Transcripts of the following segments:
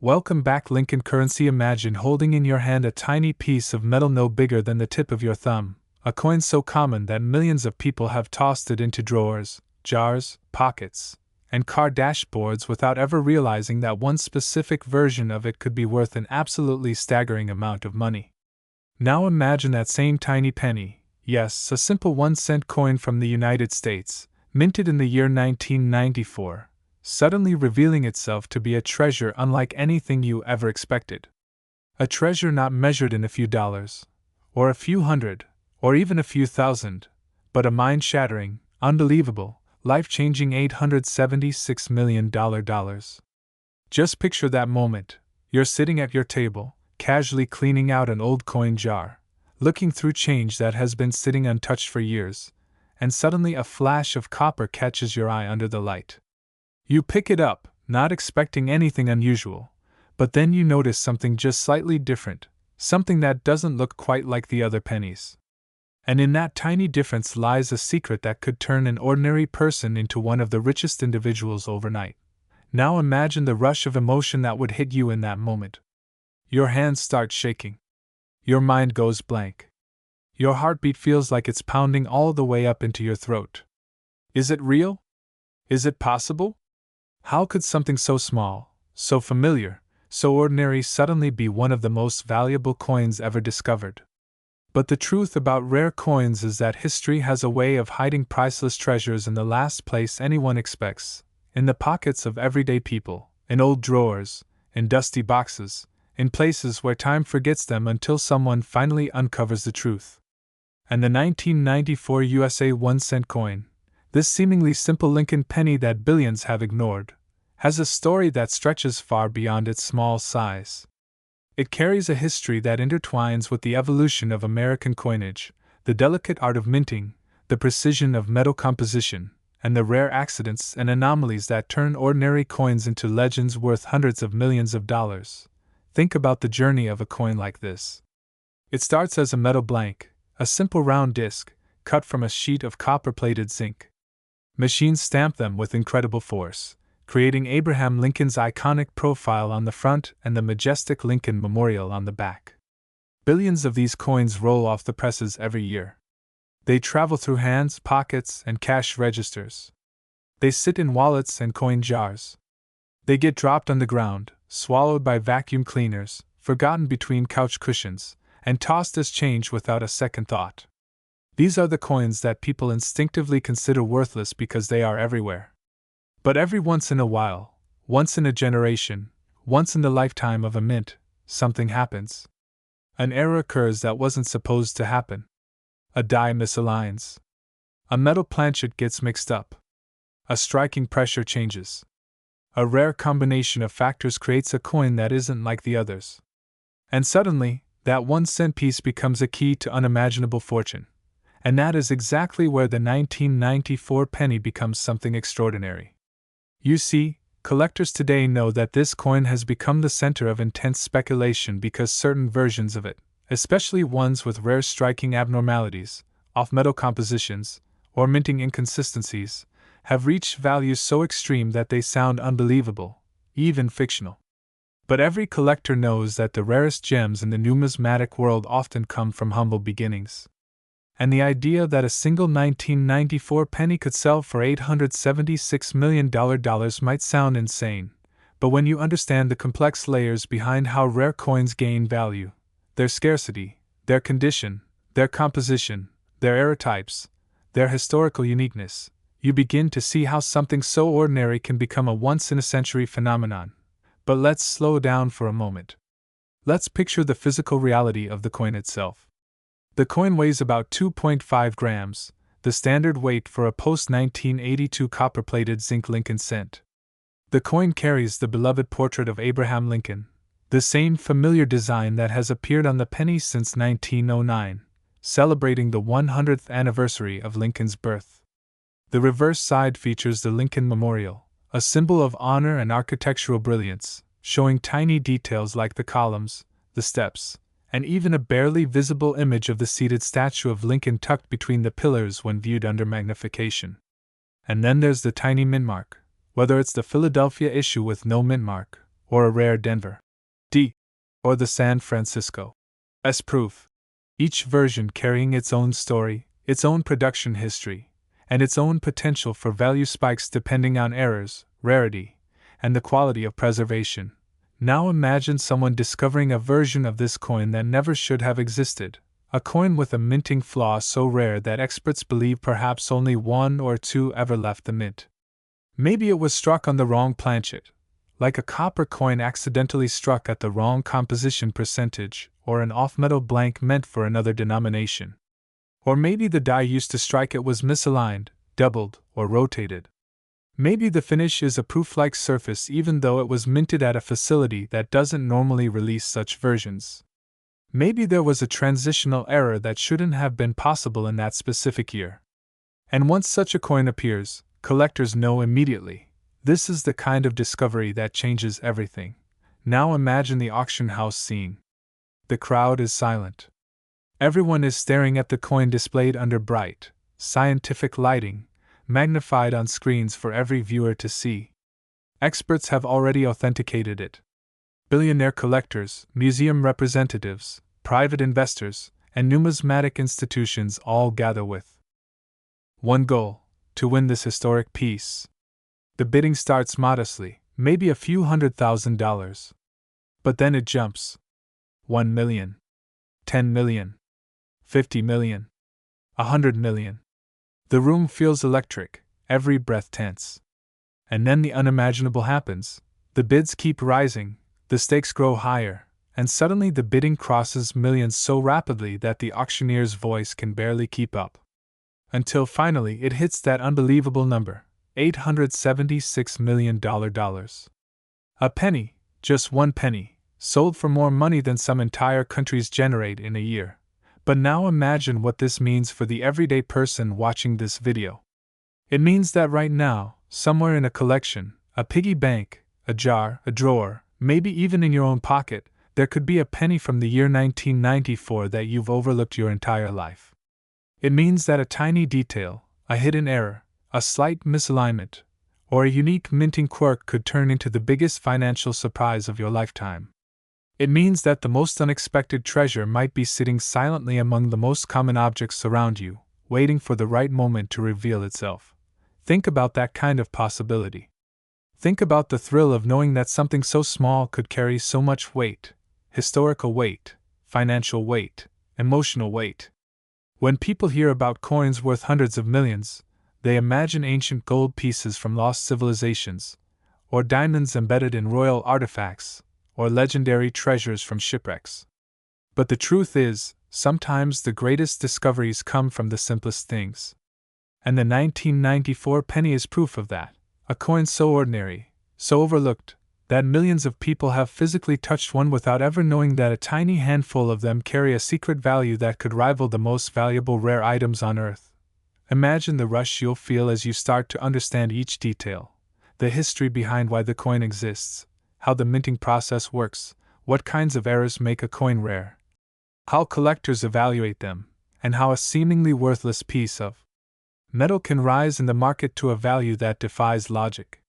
Welcome back, Lincoln currency. Imagine holding in your hand a tiny piece of metal no bigger than the tip of your thumb, a coin so common that millions of people have tossed it into drawers, jars, pockets, and car dashboards without ever realizing that one specific version of it could be worth an absolutely staggering amount of money. Now imagine that same tiny penny, yes, a simple 1-cent coin from the United States, minted in the year 1994, suddenly revealing itself to be a treasure unlike anything you ever expected. A treasure not measured in a few dollars, or a few hundred, or even a few thousand, but a mind-shattering, unbelievable, life-changing $876 million. Just picture that moment. You're sitting at your table, casually cleaning out an old coin jar, looking through change that has been sitting untouched for years, and suddenly a flash of copper catches your eye under the light. You pick it up, not expecting anything unusual, but then you notice something just slightly different, something that doesn't look quite like the other pennies. And in that tiny difference lies a secret that could turn an ordinary person into one of the richest individuals overnight. Now imagine the rush of emotion that would hit you in that moment. Your hands start shaking. Your mind goes blank. Your heartbeat feels like it's pounding all the way up into your throat. Is it real? Is it possible? How could something so small, so familiar, so ordinary suddenly be one of the most valuable coins ever discovered? But the truth about rare coins is that history has a way of hiding priceless treasures in the last place anyone expects, in the pockets of everyday people, in old drawers, in dusty boxes, in places where time forgets them until someone finally uncovers the truth. And the 1994 USA 1-cent coin, this seemingly simple Lincoln penny that billions have ignored, has a story that stretches far beyond its small size. It carries a history that intertwines with the evolution of American coinage, the delicate art of minting, the precision of metal composition, and the rare accidents and anomalies that turn ordinary coins into legends worth hundreds of millions of dollars. Think about the journey of a coin like this. It starts as a metal blank, a simple round disc, cut from a sheet of copper-plated zinc. Machines stamp them with incredible force, creating Abraham Lincoln's iconic profile on the front and the majestic Lincoln Memorial on the back. Billions of these coins roll off the presses every year. They travel through hands, pockets, and cash registers. They sit in wallets and coin jars. They get dropped on the ground, swallowed by vacuum cleaners, forgotten between couch cushions, and tossed as change without a second thought. These are the coins that people instinctively consider worthless because they are everywhere. But every once in a while, once in a generation, once in the lifetime of a mint, something happens. An error occurs that wasn't supposed to happen. A die misaligns. A metal planchet gets mixed up. A striking pressure changes. A rare combination of factors creates a coin that isn't like the others. And suddenly, that 1-cent piece becomes a key to unimaginable fortune. And that is exactly where the 1994 penny becomes something extraordinary. You see, collectors today know that this coin has become the center of intense speculation because certain versions of it, especially ones with rare striking abnormalities, off-metal compositions, or minting inconsistencies, have reached values so extreme that they sound unbelievable, even fictional. But every collector knows that the rarest gems in the numismatic world often come from humble beginnings. And the idea that a single 1994 penny could sell for $876 million might sound insane, but when you understand the complex layers behind how rare coins gain value, their scarcity, their condition, their composition, their era types, their historical uniqueness, you begin to see how something so ordinary can become a once-in-a-century phenomenon. But let's slow down for a moment. Let's picture the physical reality of the coin itself. The coin weighs about 2.5 grams, the standard weight for a post-1982 copper-plated zinc Lincoln cent. The coin carries the beloved portrait of Abraham Lincoln, the same familiar design that has appeared on the penny since 1909, celebrating the 100th anniversary of Lincoln's birth. The reverse side features the Lincoln Memorial, a symbol of honor and architectural brilliance, showing tiny details like the columns, the steps, and even a barely visible image of the seated statue of Lincoln tucked between the pillars when viewed under magnification. And then there's the tiny mint mark, whether it's the Philadelphia issue with no mint mark, or a rare Denver D, or the San Francisco S proof. Each version carrying its own story, its own production history, and its own potential for value spikes depending on errors, rarity, and the quality of preservation. Now imagine someone discovering a version of this coin that never should have existed, a coin with a minting flaw so rare that experts believe perhaps only one or two ever left the mint. Maybe it was struck on the wrong planchet, like a copper coin accidentally struck at the wrong composition percentage, or an off-metal blank meant for another denomination. Or maybe the die used to strike it was misaligned, doubled, or rotated. Maybe the finish is a proof-like surface even though it was minted at a facility that doesn't normally release such versions. Maybe there was a transitional error that shouldn't have been possible in that specific year. And once such a coin appears, collectors know immediately. This is the kind of discovery that changes everything. Now imagine the auction house scene. The crowd is silent. Everyone is staring at the coin displayed under bright, scientific lighting, magnified on screens for every viewer to see. Experts have already authenticated it. Billionaire collectors, museum representatives, private investors, and numismatic institutions all gather with one goal: to win this historic piece. The bidding starts modestly, maybe a few $100,000. But then it jumps. 1 million. 10 million. 50 million. 100 million. The room feels electric, every breath tense. And then the unimaginable happens. The bids keep rising, the stakes grow higher, and suddenly the bidding crosses millions so rapidly that the auctioneer's voice can barely keep up. Until finally it hits that unbelievable number, $876 million. A penny, just one penny, sold for more money than some entire countries generate in a year. But now imagine what this means for the everyday person watching this video. It means that right now, somewhere in a collection, a piggy bank, a jar, a drawer, maybe even in your own pocket, there could be a penny from the year 1994 that you've overlooked your entire life. It means that a tiny detail, a hidden error, a slight misalignment, or a unique minting quirk could turn into the biggest financial surprise of your lifetime. It means that the most unexpected treasure might be sitting silently among the most common objects around you, waiting for the right moment to reveal itself. Think about that kind of possibility. Think about the thrill of knowing that something so small could carry so much weight: historical weight, financial weight, emotional weight. When people hear about coins worth hundreds of millions, they imagine ancient gold pieces from lost civilizations, or diamonds embedded in royal artifacts, or legendary treasures from shipwrecks. But the truth is, sometimes the greatest discoveries come from the simplest things. And the 1994 penny is proof of that. A coin so ordinary, so overlooked, that millions of people have physically touched one without ever knowing that a tiny handful of them carry a secret value that could rival the most valuable rare items on Earth. Imagine the rush you'll feel as you start to understand each detail: the history behind why the coin exists, how the minting process works, what kinds of errors make a coin rare, how collectors evaluate them, and how a seemingly worthless piece of metal can rise in the market to a value that defies logic.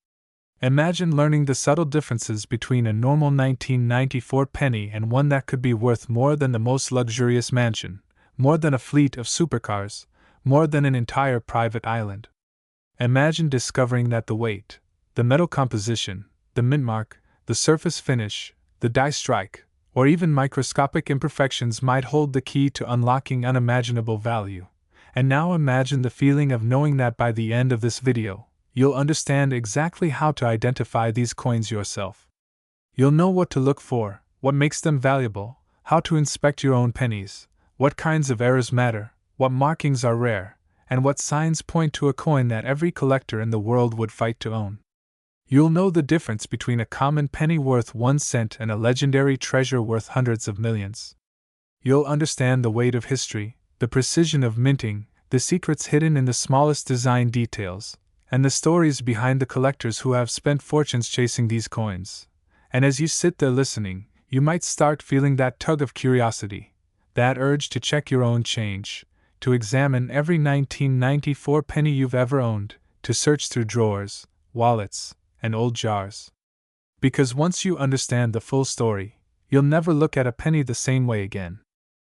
Imagine learning the subtle differences between a normal 1994 penny and one that could be worth more than the most luxurious mansion, more than a fleet of supercars, more than an entire private island. Imagine discovering that the weight, the metal composition, the mint mark, the surface finish, the die strike, or even microscopic imperfections might hold the key to unlocking unimaginable value. And now imagine the feeling of knowing that by the end of this video, you'll understand exactly how to identify these coins yourself. You'll know what to look for, what makes them valuable, how to inspect your own pennies, what kinds of errors matter, what markings are rare, and what signs point to a coin that every collector in the world would fight to own. You'll know the difference between a common penny worth 1 cent and a legendary treasure worth hundreds of millions. You'll understand the weight of history, the precision of minting, the secrets hidden in the smallest design details, and the stories behind the collectors who have spent fortunes chasing these coins. And as you sit there listening, you might start feeling that tug of curiosity, that urge to check your own change, to examine every 1994 penny you've ever owned, to search through drawers, wallets, and old jars. Because once you understand the full story, you'll never look at a penny the same way again.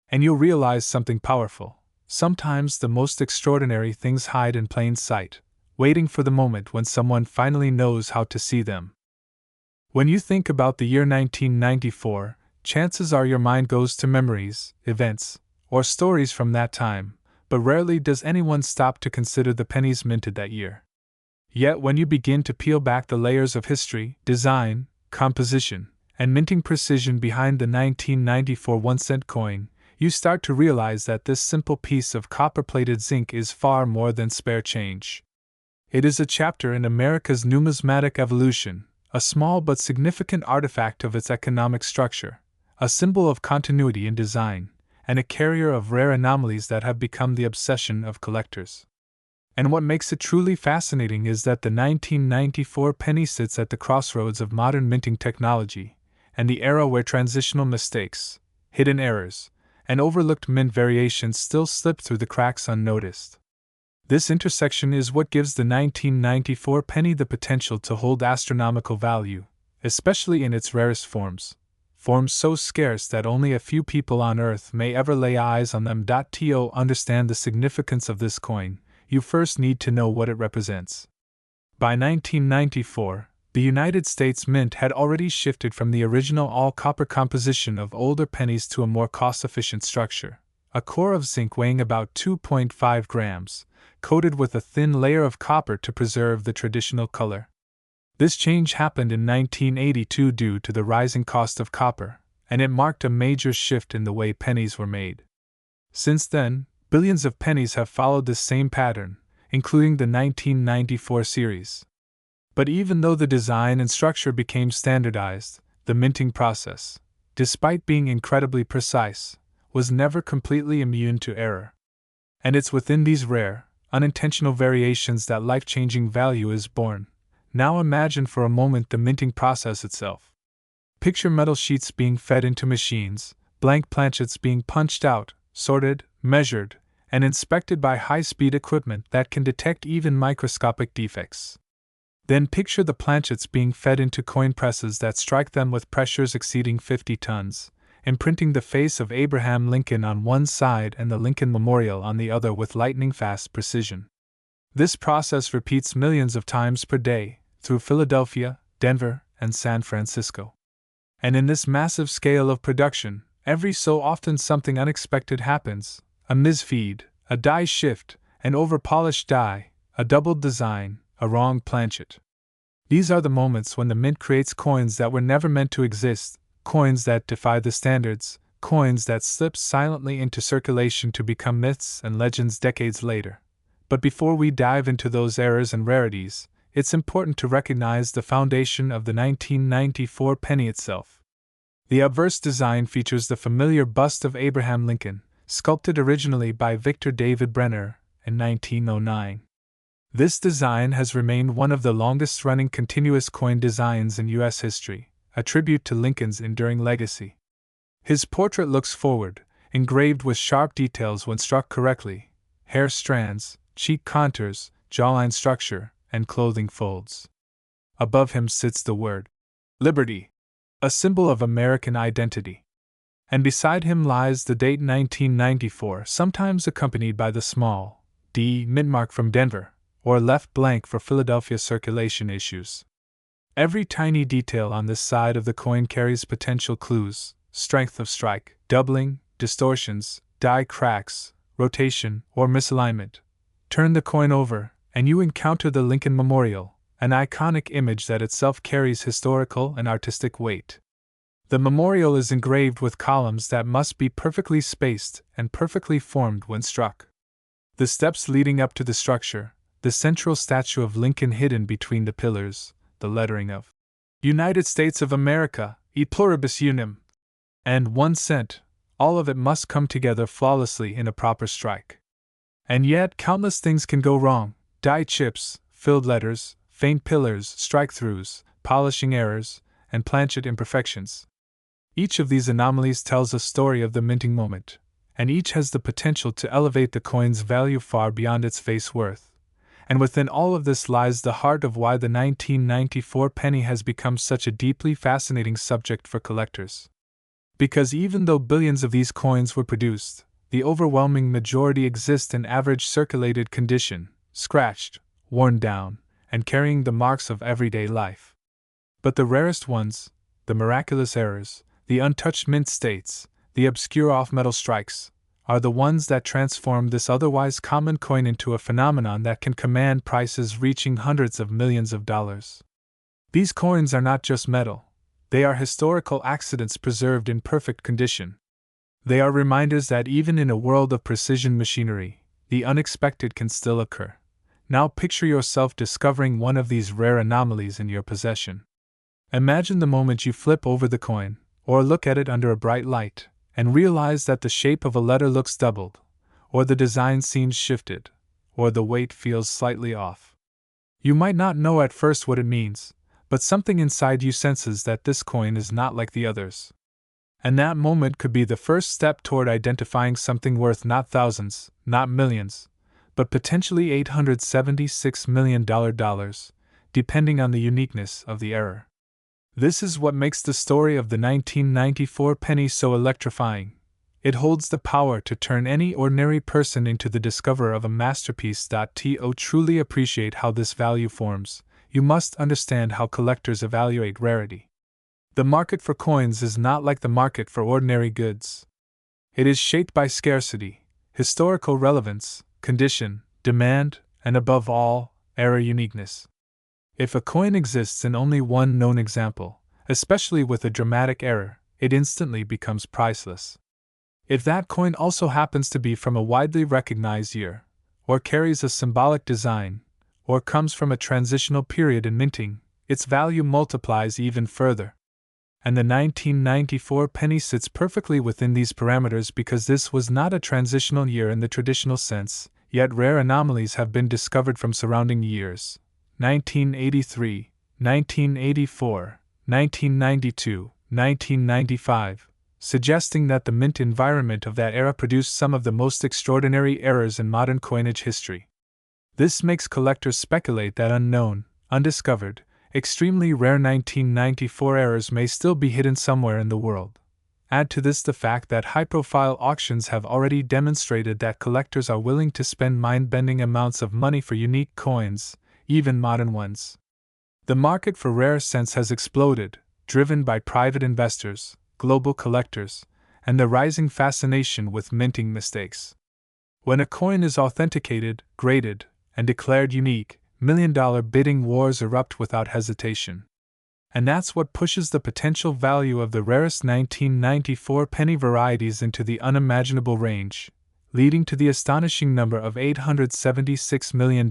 And you'll realize something powerful. Sometimes the most extraordinary things hide in plain sight, waiting for the moment when someone finally knows how to see them. When you think about the year 1994, chances are your mind goes to memories, events, or stories from that time, but rarely does anyone stop to consider the pennies minted that year. Yet when you begin to peel back the layers of history, design, composition, and minting precision behind the 1994 1-cent coin, you start to realize that this simple piece of copper-plated zinc is far more than spare change. It is a chapter in America's numismatic evolution, a small but significant artifact of its economic structure, a symbol of continuity in design, and a carrier of rare anomalies that have become the obsession of collectors. And what makes it truly fascinating is that the 1994 penny sits at the crossroads of modern minting technology, and the era where transitional mistakes, hidden errors, and overlooked mint variations still slip through the cracks unnoticed. This intersection is what gives the 1994 penny the potential to hold astronomical value, especially in its rarest forms so scarce that only a few people on Earth may ever lay eyes on them. To understand the significance of this coin, you first need to know what it represents. By 1994, the United States Mint had already shifted from the original all-copper composition of older pennies to a more cost-efficient structure, a core of zinc weighing about 2.5 grams, coated with a thin layer of copper to preserve the traditional color. This change happened in 1982 due to the rising cost of copper, and it marked a major shift in the way pennies were made. Since then, billions of pennies have followed this same pattern, including the 1994 series. But even though the design and structure became standardized, the minting process, despite being incredibly precise, was never completely immune to error. And it's within these rare, unintentional variations that life-changing value is born. Now imagine for a moment the minting process itself. Picture metal sheets being fed into machines, blank planchets being punched out, sorted, measured, and inspected by high-speed equipment that can detect even microscopic defects. Then picture the planchets being fed into coin presses that strike them with pressures exceeding 50 tons, imprinting the face of Abraham Lincoln on one side and the Lincoln Memorial on the other with lightning-fast precision. This process repeats millions of times per day, through Philadelphia, Denver, and San Francisco. And in this massive scale of production, every so often something unexpected happens: a misfeed, a die shift, an over-polished die, a doubled design, a wrong planchet. These are the moments when the mint creates coins that were never meant to exist, coins that defy the standards, coins that slip silently into circulation to become myths and legends decades later. But before we dive into those errors and rarities, it's important to recognize the foundation of the 1994 penny itself. The obverse design features the familiar bust of Abraham Lincoln, sculpted originally by Victor David Brenner in 1909. This design has remained one of the longest-running continuous coin designs in U.S. history, a tribute to Lincoln's enduring legacy. His portrait looks forward, engraved with sharp details when struck correctly: hair strands, cheek contours, jawline structure, and clothing folds. Above him sits the word Liberty, a symbol of American identity. And beside him lies the date 1994, sometimes accompanied by the small D mint mark from Denver, or left blank for Philadelphia circulation issues. Every tiny detail on this side of the coin carries potential clues: strength of strike, doubling, distortions, die cracks, rotation, or misalignment. Turn the coin over, and you encounter the Lincoln Memorial, an iconic image that itself carries historical and artistic weight. The memorial is engraved with columns that must be perfectly spaced and perfectly formed when struck. The steps leading up to the structure, the central statue of Lincoln hidden between the pillars, the lettering of United States of America, e pluribus unum, and 1 cent, all of it must come together flawlessly in a proper strike. And yet countless things can go wrong: die chips, filled letters, faint pillars, strike-throughs, polishing errors, and planchet imperfections. Each of these anomalies tells a story of the minting moment, and each has the potential to elevate the coin's value far beyond its face worth. And within all of this lies the heart of why the 1994 penny has become such a deeply fascinating subject for collectors. Because even though billions of these coins were produced, the overwhelming majority exist in average circulated condition, scratched, worn down, and carrying the marks of everyday life. But the rarest ones, the miraculous errors, the untouched mint states, the obscure off-metal strikes, are the ones that transform this otherwise common coin into a phenomenon that can command prices reaching hundreds of millions of dollars. These coins are not just metal, they are historical accidents preserved in perfect condition. They are reminders that even in a world of precision machinery, the unexpected can still occur. Now picture yourself discovering one of these rare anomalies in your possession. Imagine the moment you flip over the coin, or look at it under a bright light, and realize that the shape of a letter looks doubled, or the design seems shifted, or the weight feels slightly off. You might not know at first what it means, but something inside you senses that this coin is not like the others. And that moment could be the first step toward identifying something worth not thousands, not millions, but potentially $876 million, depending on the uniqueness of the error. This is what makes the story of the 1994 penny so electrifying. It holds the power to turn any ordinary person into the discoverer of a masterpiece. To truly appreciate how this value forms, you must understand how collectors evaluate rarity. The market for coins is not like the market for ordinary goods. It is shaped by scarcity, historical relevance, condition, demand, and above all, error uniqueness. If a coin exists in only one known example, especially with a dramatic error, it instantly becomes priceless. If that coin also happens to be from a widely recognized year, or carries a symbolic design, or comes from a transitional period in minting, its value multiplies even further. And the 1994 penny sits perfectly within these parameters because this was not a transitional year in the traditional sense, yet rare anomalies have been discovered from surrounding years. 1983, 1984, 1992, 1995, suggesting that the mint environment of that era produced some of the most extraordinary errors in modern coinage history. This makes collectors speculate that unknown, undiscovered, extremely rare 1994 errors may still be hidden somewhere in the world. Add to this the fact that high-profile auctions have already demonstrated that collectors are willing to spend mind-bending amounts of money for unique coins, even modern ones. The market for rare cents has exploded, driven by private investors, global collectors, and the rising fascination with minting mistakes. When a coin is authenticated, graded, and declared unique, million-dollar bidding wars erupt without hesitation. And that's what pushes the potential value of the rarest 1994 penny varieties into the unimaginable range, leading to the astonishing number of $876 million,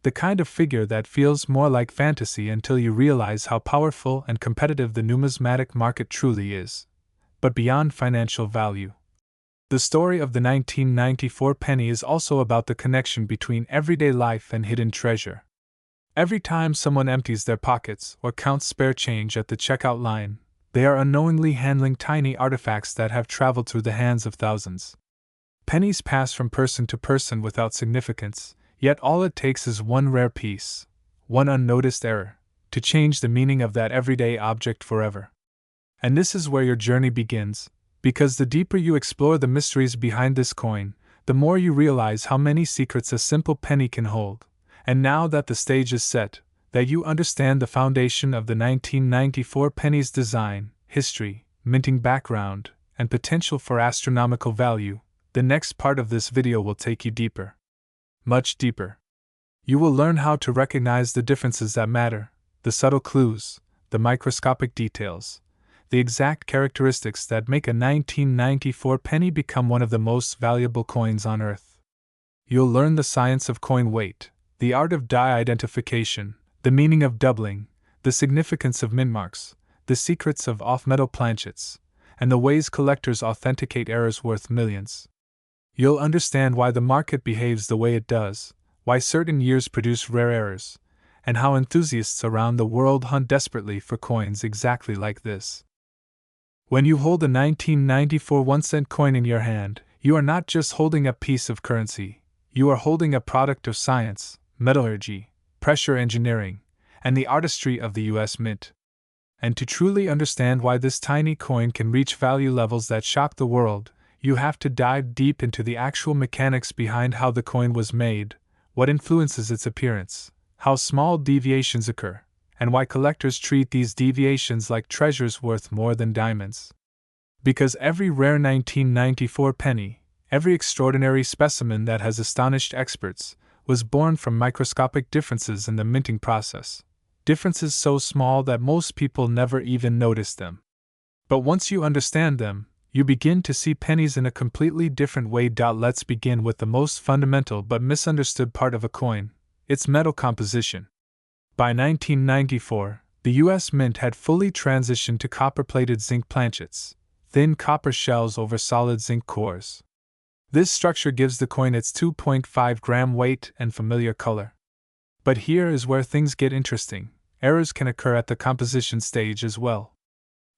the kind of figure that feels more like fantasy until you realize how powerful and competitive the numismatic market truly is. But beyond financial value, the story of the 1994 penny is also about the connection between everyday life and hidden treasure. Every time someone empties their pockets or counts spare change at the checkout line, they are unknowingly handling tiny artifacts that have traveled through the hands of thousands. Pennies pass from person to person without significance, yet all it takes is one rare piece, one unnoticed error, to change the meaning of that everyday object forever. And this is where your journey begins, because the deeper you explore the mysteries behind this coin, the more you realize how many secrets a simple penny can hold. And now that the stage is set, that you understand the foundation of the 1994 penny's design, history, minting background, and potential for astronomical value, the next part of this video will take you deeper. Much deeper. You will learn how to recognize the differences that matter, the subtle clues, the microscopic details, the exact characteristics that make a 1994 penny become one of the most valuable coins on Earth. You'll learn the science of coin weight, the art of die identification, the meaning of doubling, the significance of mint marks, the secrets of off-metal planchets, and the ways collectors authenticate errors worth millions. You'll understand why the market behaves the way it does, why certain years produce rare errors, and how enthusiasts around the world hunt desperately for coins exactly like this. When you hold a 1994 1-cent coin in your hand, you are not just holding a piece of currency, you are holding a product of science, metallurgy, pressure engineering, and the artistry of the US Mint. And to truly understand why this tiny coin can reach value levels that shock the world, you have to dive deep into the actual mechanics behind how the coin was made, what influences its appearance, how small deviations occur, and why collectors treat these deviations like treasures worth more than diamonds. Because every rare 1994 penny, every extraordinary specimen that has astonished experts, was born from microscopic differences in the minting process. Differences so small that most people never even notice them. But once you understand them, you begin to see pennies in a completely different way. Let's begin with the most fundamental but misunderstood part of a coin, its metal composition. By 1994, the US Mint had fully transitioned to copper-plated zinc planchets, thin copper shells over solid zinc cores. This structure gives the coin its 2.5-gram weight and familiar color. But here is where things get interesting. Errors can occur at the composition stage as well.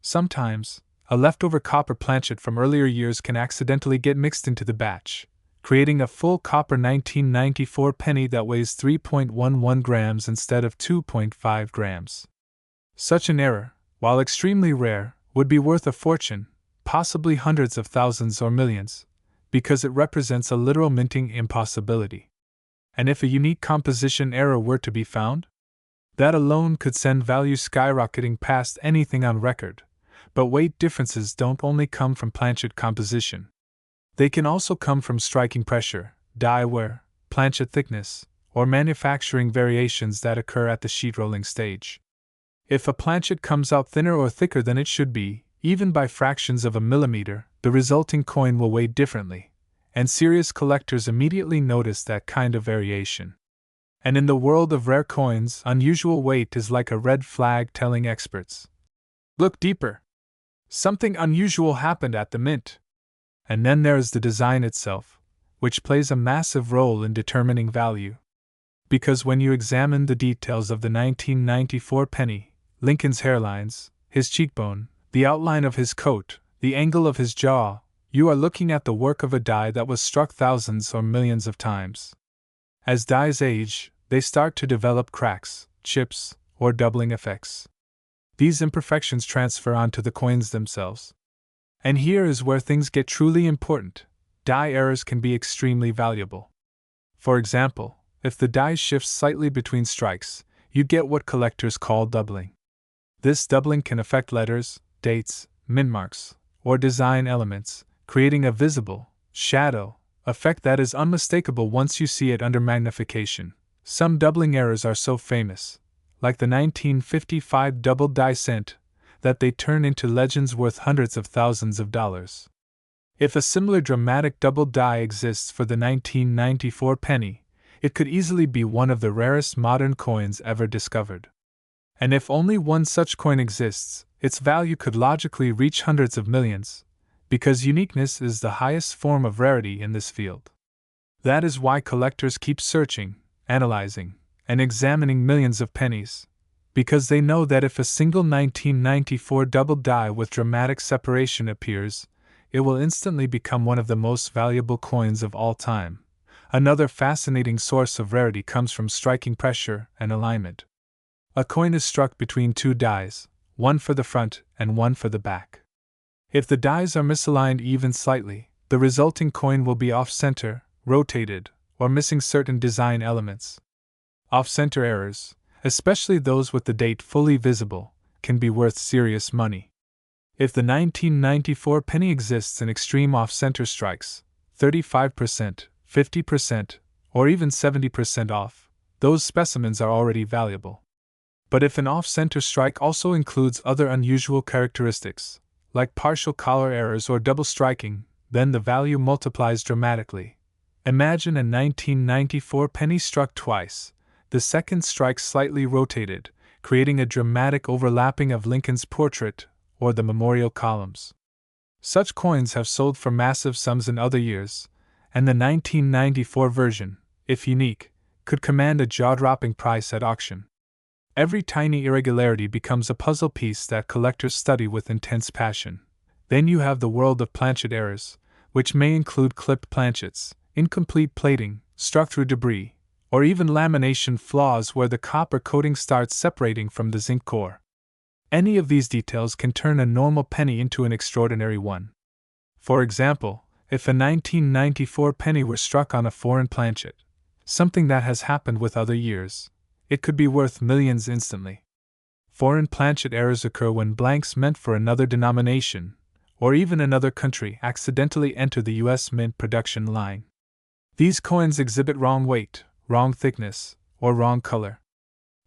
Sometimes, a leftover copper planchet from earlier years can accidentally get mixed into the batch, creating a full copper 1994 penny that weighs 3.11 grams instead of 2.5 grams. Such an error, while extremely rare, would be worth a fortune, possibly hundreds of thousands or millions, because it represents a literal minting impossibility. And if a unique composition error were to be found, that alone could send value skyrocketing past anything on record. But weight differences don't only come from planchet composition. They can also come from striking pressure, die wear, planchet thickness, or manufacturing variations that occur at the sheet rolling stage. If a planchet comes out thinner or thicker than it should be, even by fractions of a millimeter, the resulting coin will weigh differently, and serious collectors immediately notice that kind of variation. And in the world of rare coins, unusual weight is like a red flag telling experts, "Look deeper. Something unusual happened at the mint." And then there is the design itself, which plays a massive role in determining value. Because when you examine the details of the 1994 penny, Lincoln's hairlines, his cheekbone, the outline of his coat, the angle of his jaw, you are looking at the work of a die that was struck thousands or millions of times. As dies age, they start to develop cracks, chips, or doubling effects. These imperfections transfer onto the coins themselves. And here is where things get truly important. Die errors can be extremely valuable. For example, if the die shifts slightly between strikes, you get what collectors call doubling. This doubling can affect letters, dates, mint marks, or design elements, creating a visible shadow effect that is unmistakable once you see it under magnification. Some doubling errors are so famous, like the 1955 double die cent, that they turn into legends worth hundreds of thousands of dollars. If a similar dramatic double die exists for the 1994 penny, it could easily be one of the rarest modern coins ever discovered. And if only one such coin exists, its value could logically reach hundreds of millions, because uniqueness is the highest form of rarity in this field. That is why collectors keep searching, analyzing, and examining millions of pennies, because they know that if a single 1994 double die with dramatic separation appears, it will instantly become one of the most valuable coins of all time. Another fascinating source of rarity comes from striking pressure and alignment. A coin is struck between two dies, one for the front and one for the back. If the dies are misaligned even slightly, the resulting coin will be off-center, rotated, or missing certain design elements. Off-center errors, especially those with the date fully visible, can be worth serious money. If the 1994 penny exists in extreme off-center strikes, 35%, 50%, or even 70% off, those specimens are already valuable. But if an off-center strike also includes other unusual characteristics, like partial collar errors or double striking, then the value multiplies dramatically. Imagine a 1994 penny struck twice, the second strike slightly rotated, creating a dramatic overlapping of Lincoln's portrait or the memorial columns. Such coins have sold for massive sums in other years, and the 1994 version, if unique, could command a jaw-dropping price at auction. Every tiny irregularity becomes a puzzle piece that collectors study with intense passion. Then you have the world of planchet errors, which may include clipped planchets, incomplete plating, struck through debris, or even lamination flaws where the copper coating starts separating from the zinc core. Any of these details can turn a normal penny into an extraordinary one. For example, if a 1994 penny were struck on a foreign planchet, something that has happened with other years, it could be worth millions instantly. Foreign planchet errors occur when blanks meant for another denomination, or even another country, accidentally enter the U.S. Mint production line. These coins exhibit wrong weight, wrong thickness, or wrong color.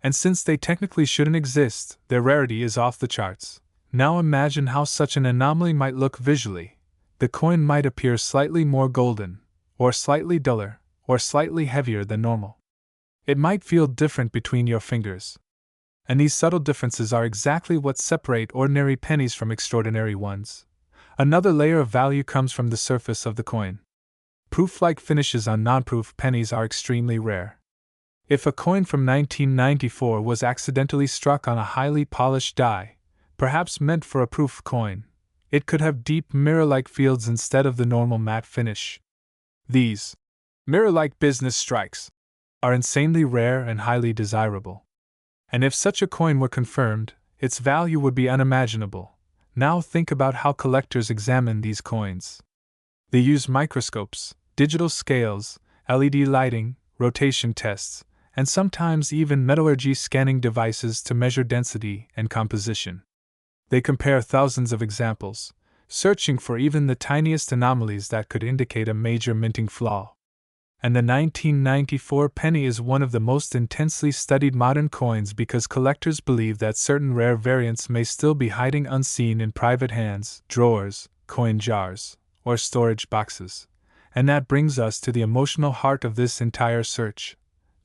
And since they technically shouldn't exist, their rarity is off the charts. Now imagine how such an anomaly might look visually. The coin might appear slightly more golden, or slightly duller, or slightly heavier than normal. It might feel different between your fingers. And these subtle differences are exactly what separate ordinary pennies from extraordinary ones. Another layer of value comes from the surface of the coin. Proof-like finishes on non-proof pennies are extremely rare. If a coin from 1994 was accidentally struck on a highly polished die, perhaps meant for a proof coin, it could have deep mirror-like fields instead of the normal matte finish. These mirror-like business strikes are insanely rare and highly desirable. And if such a coin were confirmed, its value would be unimaginable. Now think about how collectors examine these coins. They use microscopes, digital scales, LED lighting, rotation tests, and sometimes even metallurgy scanning devices to measure density and composition. They compare thousands of examples, searching for even the tiniest anomalies that could indicate a major minting flaw. And the 1994 penny is one of the most intensely studied modern coins because collectors believe that certain rare variants may still be hiding unseen in private hands, drawers, coin jars, or storage boxes. And that brings us to the emotional heart of this entire search.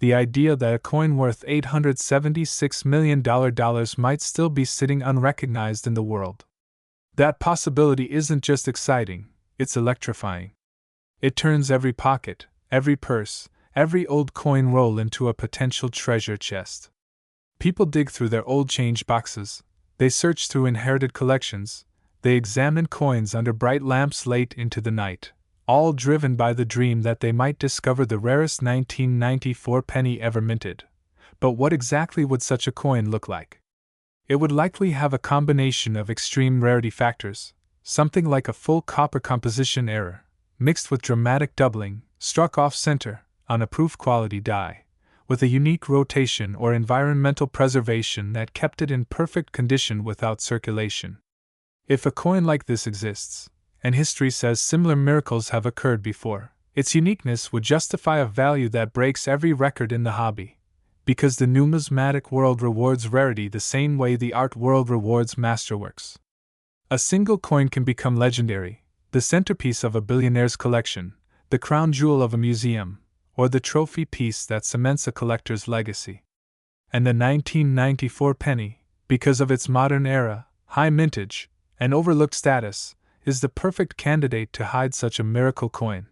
The idea that a coin worth $876 million might still be sitting unrecognized in the world. That possibility isn't just exciting, it's electrifying. It turns every pocket, every purse, every old coin roll into a potential treasure chest. People dig through their old change boxes, they search through inherited collections, they examine coins under bright lamps late into the night, all driven by the dream that they might discover the rarest 1994 penny ever minted. But what exactly would such a coin look like? It would likely have a combination of extreme rarity factors, something like a full copper composition error, mixed with dramatic doubling, struck off-center, on a proof-quality die, with a unique rotation or environmental preservation that kept it in perfect condition without circulation. If a coin like this exists, and history says similar miracles have occurred before, its uniqueness would justify a value that breaks every record in the hobby, because the numismatic world rewards rarity the same way the art world rewards masterworks. A single coin can become legendary, the centerpiece of a billionaire's collection, the crown jewel of a museum, or the trophy piece that cements a collector's legacy. And the 1994 penny, because of its modern era, high mintage, and overlooked status, is the perfect candidate to hide such a miracle coin.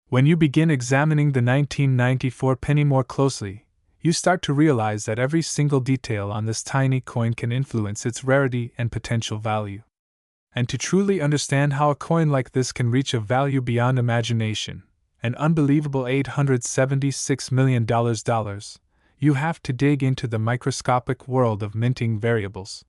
When you begin examining the 1994 penny more closely, you start to realize that every single detail on this tiny coin can influence its rarity and potential value. And to truly understand how a coin like this can reach a value beyond imagination, an unbelievable $876 million, you have to dig into the microscopic world of minting variables.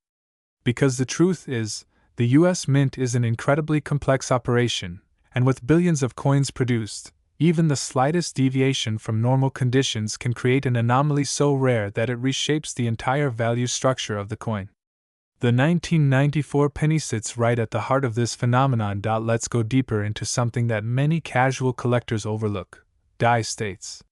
Because the truth is, the US Mint is an incredibly complex operation, and with billions of coins produced, even the slightest deviation from normal conditions can create an anomaly so rare that it reshapes the entire value structure of the coin. The 1994 penny sits right at the heart of this phenomenon. Let's go deeper into something that many casual collectors overlook: die states.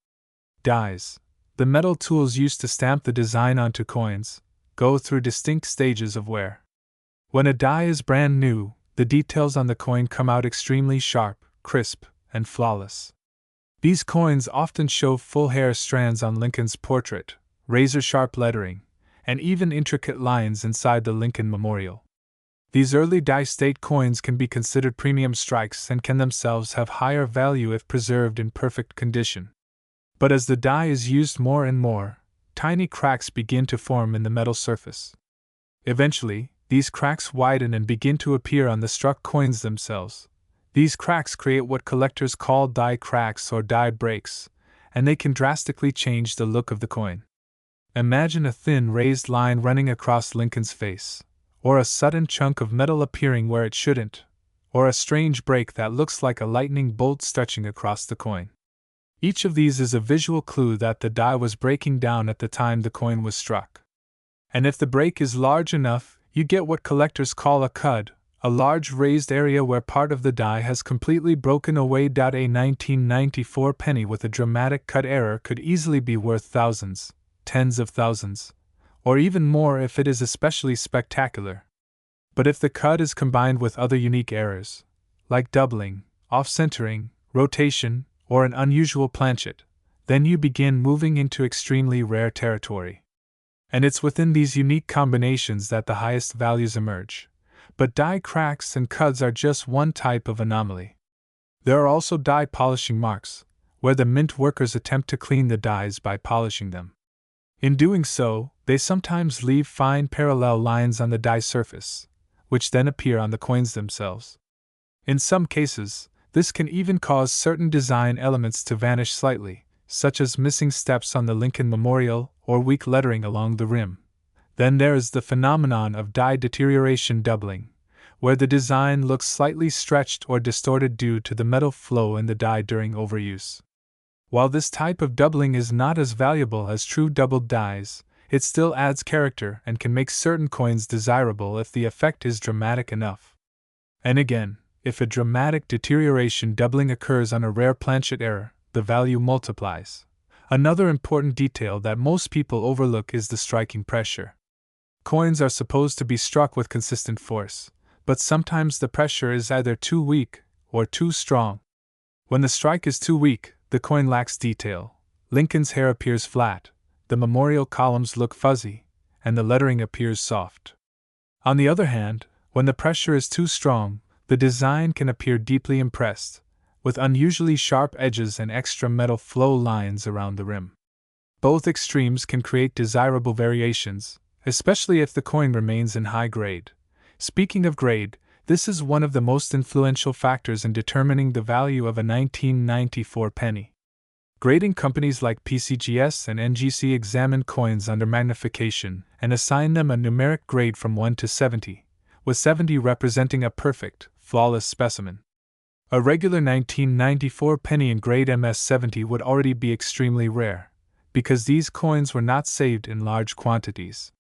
Dies, the metal tools used to stamp the design onto coins, go through distinct stages of wear. When a die is brand new, the details on the coin come out extremely sharp, crisp, and flawless. These coins often show full hair strands on Lincoln's portrait, razor-sharp lettering, and even intricate lines inside the Lincoln Memorial. These early die-state coins can be considered premium strikes and can themselves have higher value if preserved in perfect condition. But as the die is used more and more, tiny cracks begin to form in the metal surface. Eventually, these cracks widen and begin to appear on the struck coins themselves, These cracks create what collectors call die cracks or die breaks, and they can drastically change the look of the coin. Imagine a thin raised line running across Lincoln's face, or a sudden chunk of metal appearing where it shouldn't, or a strange break that looks like a lightning bolt stretching across the coin. Each of these is a visual clue that the die was breaking down at the time the coin was struck. And if the break is large enough, you get what collectors call a cud, a large raised area where part of the die has completely broken away. A 1994 penny with a dramatic cut error could easily be worth thousands, tens of thousands, or even more if it is especially spectacular. But if the cut is combined with other unique errors, like doubling, off-centering, rotation, or an unusual planchet, then you begin moving into extremely rare territory. And it's within these unique combinations that the highest values emerge. But die cracks and cuds are just one type of anomaly. There are also die polishing marks, where the mint workers attempt to clean the dies by polishing them. In doing so, they sometimes leave fine parallel lines on the die surface, which then appear on the coins themselves. In some cases, this can even cause certain design elements to vanish slightly, such as missing steps on the Lincoln Memorial or weak lettering along the rim. Then there is the phenomenon of die deterioration doubling, where the design looks slightly stretched or distorted due to the metal flow in the die during overuse. While this type of doubling is not as valuable as true doubled dies, it still adds character and can make certain coins desirable if the effect is dramatic enough. And again, if a dramatic deterioration doubling occurs on a rare planchet error, the value multiplies. Another important detail that most people overlook is the striking pressure. Coins are supposed to be struck with consistent force, but sometimes the pressure is either too weak or too strong. When the strike is too weak, the coin lacks detail. Lincoln's hair appears flat, the memorial columns look fuzzy, and the lettering appears soft. On the other hand, when the pressure is too strong, the design can appear deeply impressed, with unusually sharp edges and extra metal flow lines around the rim. Both extremes can create desirable variations, especially if the coin remains in high grade. Speaking of grade, this is one of the most influential factors in determining the value of a 1994 penny. Grading companies like PCGS and NGC examine coins under magnification and assign them a numeric grade from 1 to 70, with 70 representing a perfect, flawless specimen. A regular 1994 penny in grade MS-70 would already be extremely rare, because these coins were not saved in large quantities.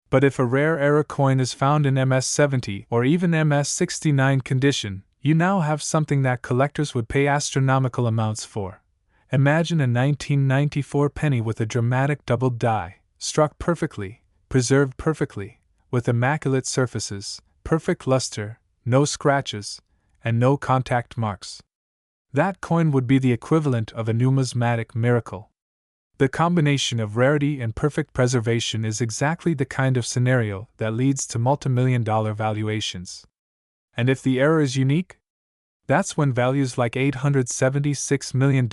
But if a rare error coin is found in MS-70 or even MS-69 condition, you now have something that collectors would pay astronomical amounts for. Imagine a 1994 penny with a dramatic doubled die, struck perfectly, preserved perfectly, with immaculate surfaces, perfect luster, no scratches, and no contact marks. That coin would be the equivalent of a numismatic miracle. The combination of rarity and perfect preservation is exactly the kind of scenario that leads to multimillion-dollar valuations. And if the error is unique, that's when values like $876 million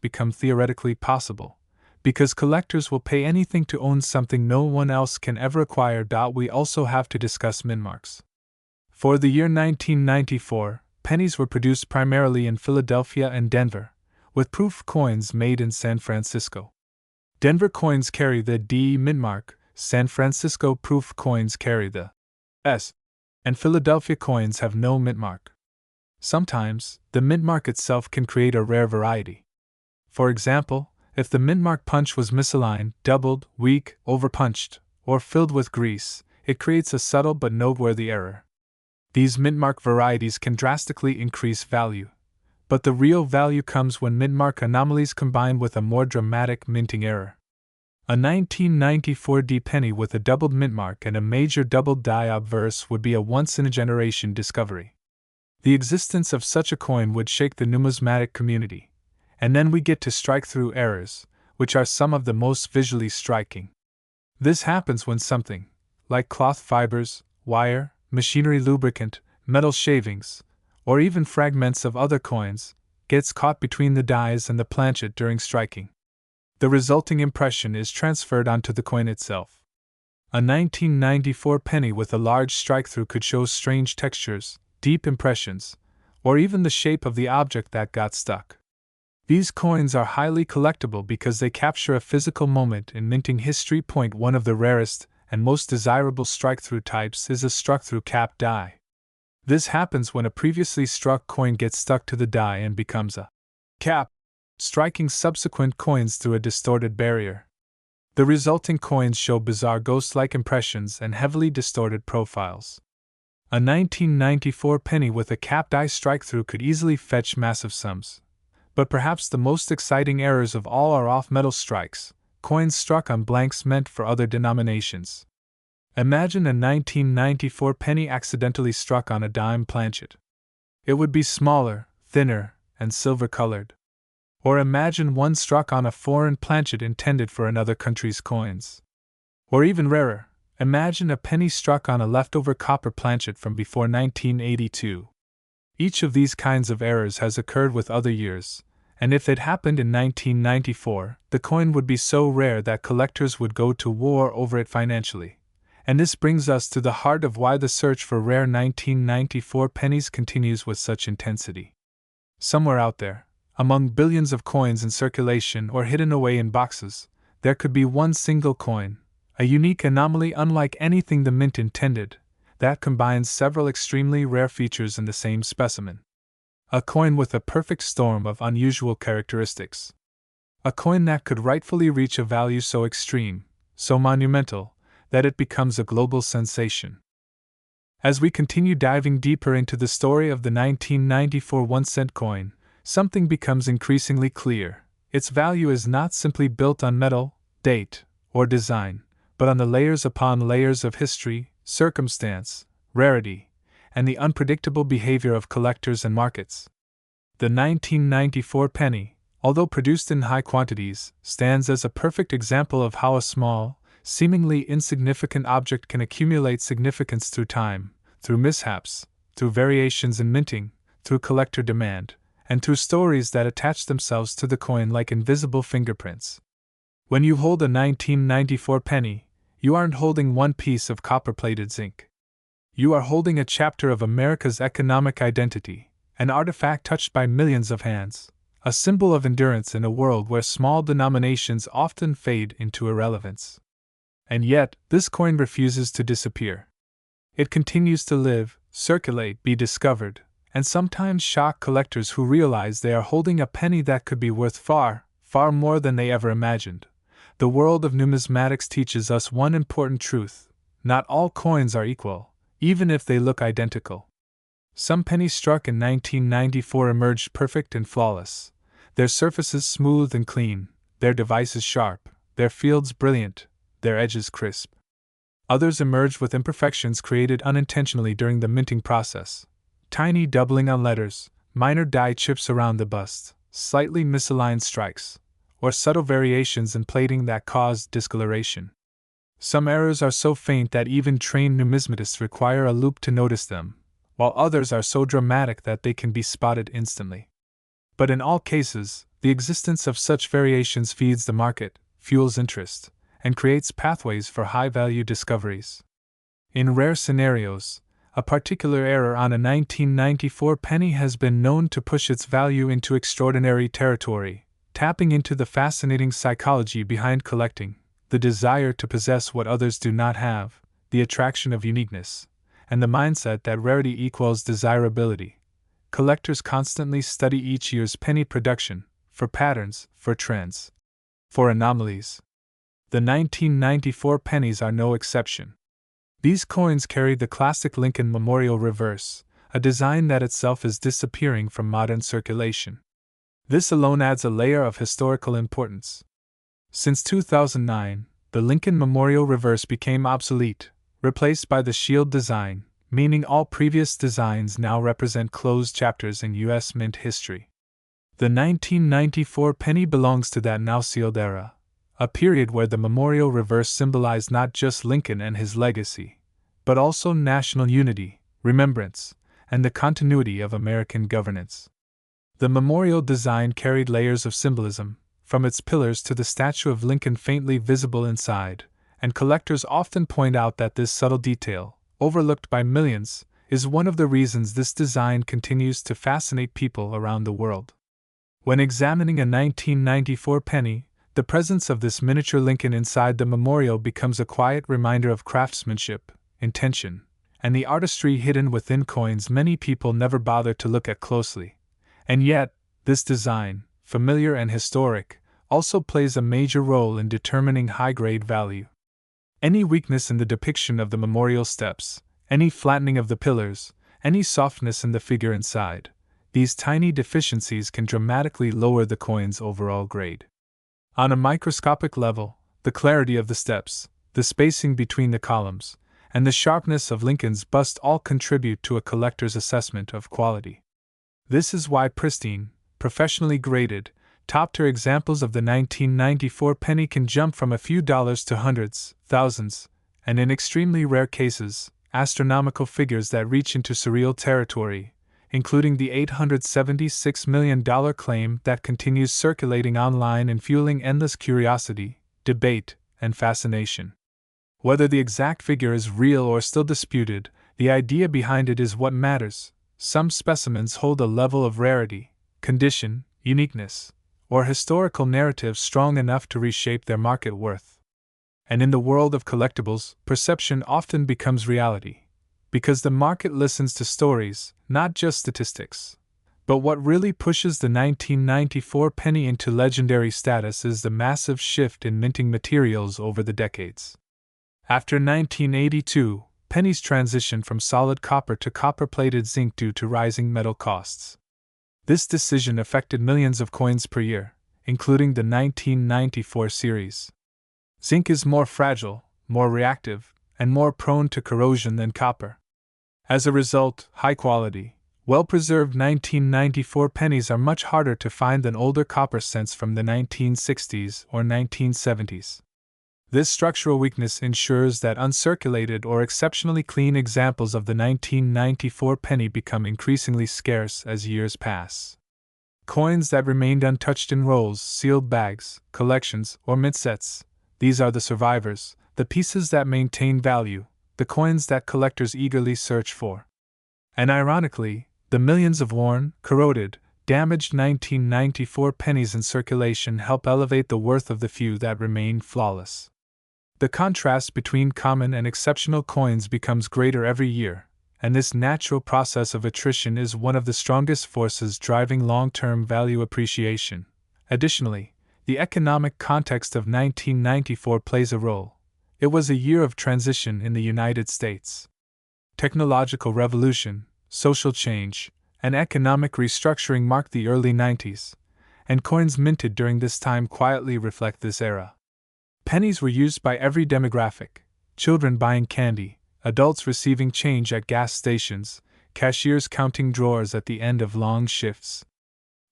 become theoretically possible, because collectors will pay anything to own something no one else can ever acquire. We also have to discuss minmarks. For the year 1994, pennies were produced primarily in Philadelphia and Denver, with proof coins made in San Francisco. Denver coins carry the D mintmark, San Francisco proof coins carry the S, and Philadelphia coins have no mintmark. Sometimes, the mintmark itself can create a rare variety. For example, if the mintmark punch was misaligned, doubled, weak, overpunched, or filled with grease, it creates a subtle but noteworthy error. These mintmark varieties can drastically increase value, but the real value comes when mintmark anomalies combine with a more dramatic minting error. A 1994 D penny with a doubled mintmark and a major doubled die obverse would be a once-in-a-generation discovery. The existence of such a coin would shake the numismatic community, and then we get to strike-through errors, which are some of the most visually striking. This happens when something, like cloth fibers, wire, machinery lubricant, metal shavings, or even fragments of other coins, gets caught between the dies and the planchet during striking. The resulting impression is transferred onto the coin itself. A 1994 penny with a large strike-through could show strange textures, deep impressions, or even the shape of the object that got stuck. These coins are highly collectible because they capture a physical moment in minting history. One of the rarest and most desirable strike-through types is a struck-through cap die. This happens when a previously struck coin gets stuck to the die and becomes a cap, striking subsequent coins through a distorted barrier. The resulting coins show bizarre ghost-like impressions and heavily distorted profiles. A 1994 penny with a cap die strike-through could easily fetch massive sums. But perhaps the most exciting errors of all are off-metal strikes, coins struck on blanks meant for other denominations. Imagine a 1994 penny accidentally struck on a dime planchet. It would be smaller, thinner, and silver-colored. Or imagine one struck on a foreign planchet intended for another country's coins. Or even rarer, imagine a penny struck on a leftover copper planchet from before 1982. Each of these kinds of errors has occurred with other years, and if it happened in 1994, the coin would be so rare that collectors would go to war over it financially. And this brings us to the heart of why the search for rare 1994 pennies continues with such intensity. Somewhere out there, among billions of coins in circulation or hidden away in boxes, there could be one single coin, a unique anomaly unlike anything the mint intended, that combines several extremely rare features in the same specimen. A coin with a perfect storm of unusual characteristics. A coin that could rightfully reach a value so extreme, so monumental, that it becomes a global sensation. As we continue diving deeper into the story of the 1994 1-cent coin, something becomes increasingly clear. Its value is not simply built on metal, date, or design, but on the layers upon layers of history, circumstance, rarity, and the unpredictable behavior of collectors and markets. The 1994 penny, although produced in high quantities, stands as a perfect example of how a small, seemingly insignificant object can accumulate significance through time, through mishaps, through variations in minting, through collector demand, and through stories that attach themselves to the coin like invisible fingerprints. When you hold a 1994 penny, you aren't holding one piece of copper-plated zinc. You are holding a chapter of America's economic identity, an artifact touched by millions of hands, a symbol of endurance in a world where small denominations often fade into irrelevance. And yet, this coin refuses to disappear. It continues to live, circulate, be discovered, and sometimes shock collectors who realize they are holding a penny that could be worth far, far more than they ever imagined. The world of numismatics teaches us one important truth: not all coins are equal, even if they look identical. Some pennies struck in 1994 emerged perfect and flawless, their surfaces smooth and clean, their devices sharp, their fields brilliant, their edges crisp. Others emerged with imperfections created unintentionally during the minting process. Tiny doubling on letters, minor die chips around the bust, slightly misaligned strikes, or subtle variations in plating that caused discoloration. Some errors are so faint that even trained numismatists require a loupe to notice them, while others are so dramatic that they can be spotted instantly. But in all cases, the existence of such variations feeds the market, fuels interest, and creates pathways for high-value discoveries. In rare scenarios, a particular error on a 1994 penny has been known to push its value into extraordinary territory, tapping into the fascinating psychology behind collecting, the desire to possess what others do not have, the attraction of uniqueness, and the mindset that rarity equals desirability. Collectors constantly study each year's penny production, for patterns, for trends, for anomalies. The 1994 pennies are no exception. These coins carry the classic Lincoln Memorial reverse, a design that itself is disappearing from modern circulation. This alone adds a layer of historical importance. Since 2009, the Lincoln Memorial reverse became obsolete, replaced by the shield design, meaning all previous designs now represent closed chapters in U.S. mint history. The 1994 penny belongs to that now sealed era, a period where the memorial reverse symbolized not just Lincoln and his legacy, but also national unity, remembrance, and the continuity of American governance. The memorial design carried layers of symbolism, from its pillars to the statue of Lincoln faintly visible inside, and collectors often point out that this subtle detail, overlooked by millions, is one of the reasons this design continues to fascinate people around the world. When examining a 1994 penny, the presence of this miniature Lincoln inside the memorial becomes a quiet reminder of craftsmanship, intention, and the artistry hidden within coins many people never bother to look at closely. And yet, this design, familiar and historic, also plays a major role in determining high-grade value. Any weakness in the depiction of the memorial steps, any flattening of the pillars, any softness in the figure inside, these tiny deficiencies can dramatically lower the coin's overall grade. On a microscopic level, the clarity of the steps, the spacing between the columns, and the sharpness of Lincoln's bust all contribute to a collector's assessment of quality. This is why pristine, professionally graded, top-tier examples of the 1994 penny can jump from a few dollars to hundreds, thousands, and in extremely rare cases, astronomical figures that reach into surreal territory, including the $876 million claim that continues circulating online and fueling endless curiosity, debate, and fascination. Whether the exact figure is real or still disputed, the idea behind it is what matters. Some specimens hold a level of rarity, condition, uniqueness, or historical narrative strong enough to reshape their market worth. And in the world of collectibles, perception often becomes reality, because the market listens to stories, not just statistics. But what really pushes the 1994 penny into legendary status is the massive shift in minting materials over the decades. After 1982, pennies transitioned from solid copper to copper-plated zinc due to rising metal costs. This decision affected millions of coins per year, including the 1994 series. Zinc is more fragile, more reactive, and more prone to corrosion than copper. As a result, high-quality, well-preserved 1994 pennies are much harder to find than older copper cents from the 1960s or 1970s. This structural weakness ensures that uncirculated or exceptionally clean examples of the 1994 penny become increasingly scarce as years pass. Coins that remained untouched in rolls, sealed bags, collections, or mint sets, these are the survivors, the pieces that maintain value, the coins that collectors eagerly search for. And ironically, the millions of worn, corroded, damaged 1994 pennies in circulation help elevate the worth of the few that remain flawless. The contrast between common and exceptional coins becomes greater every year, and this natural process of attrition is one of the strongest forces driving long-term value appreciation. Additionally, the economic context of 1994 plays a role. It was a year of transition in the United States. Technological revolution, social change, and economic restructuring marked the early 90s, and coins minted during this time quietly reflect this era. Pennies were used by every demographic: children buying candy, adults receiving change at gas stations, cashiers counting drawers at the end of long shifts.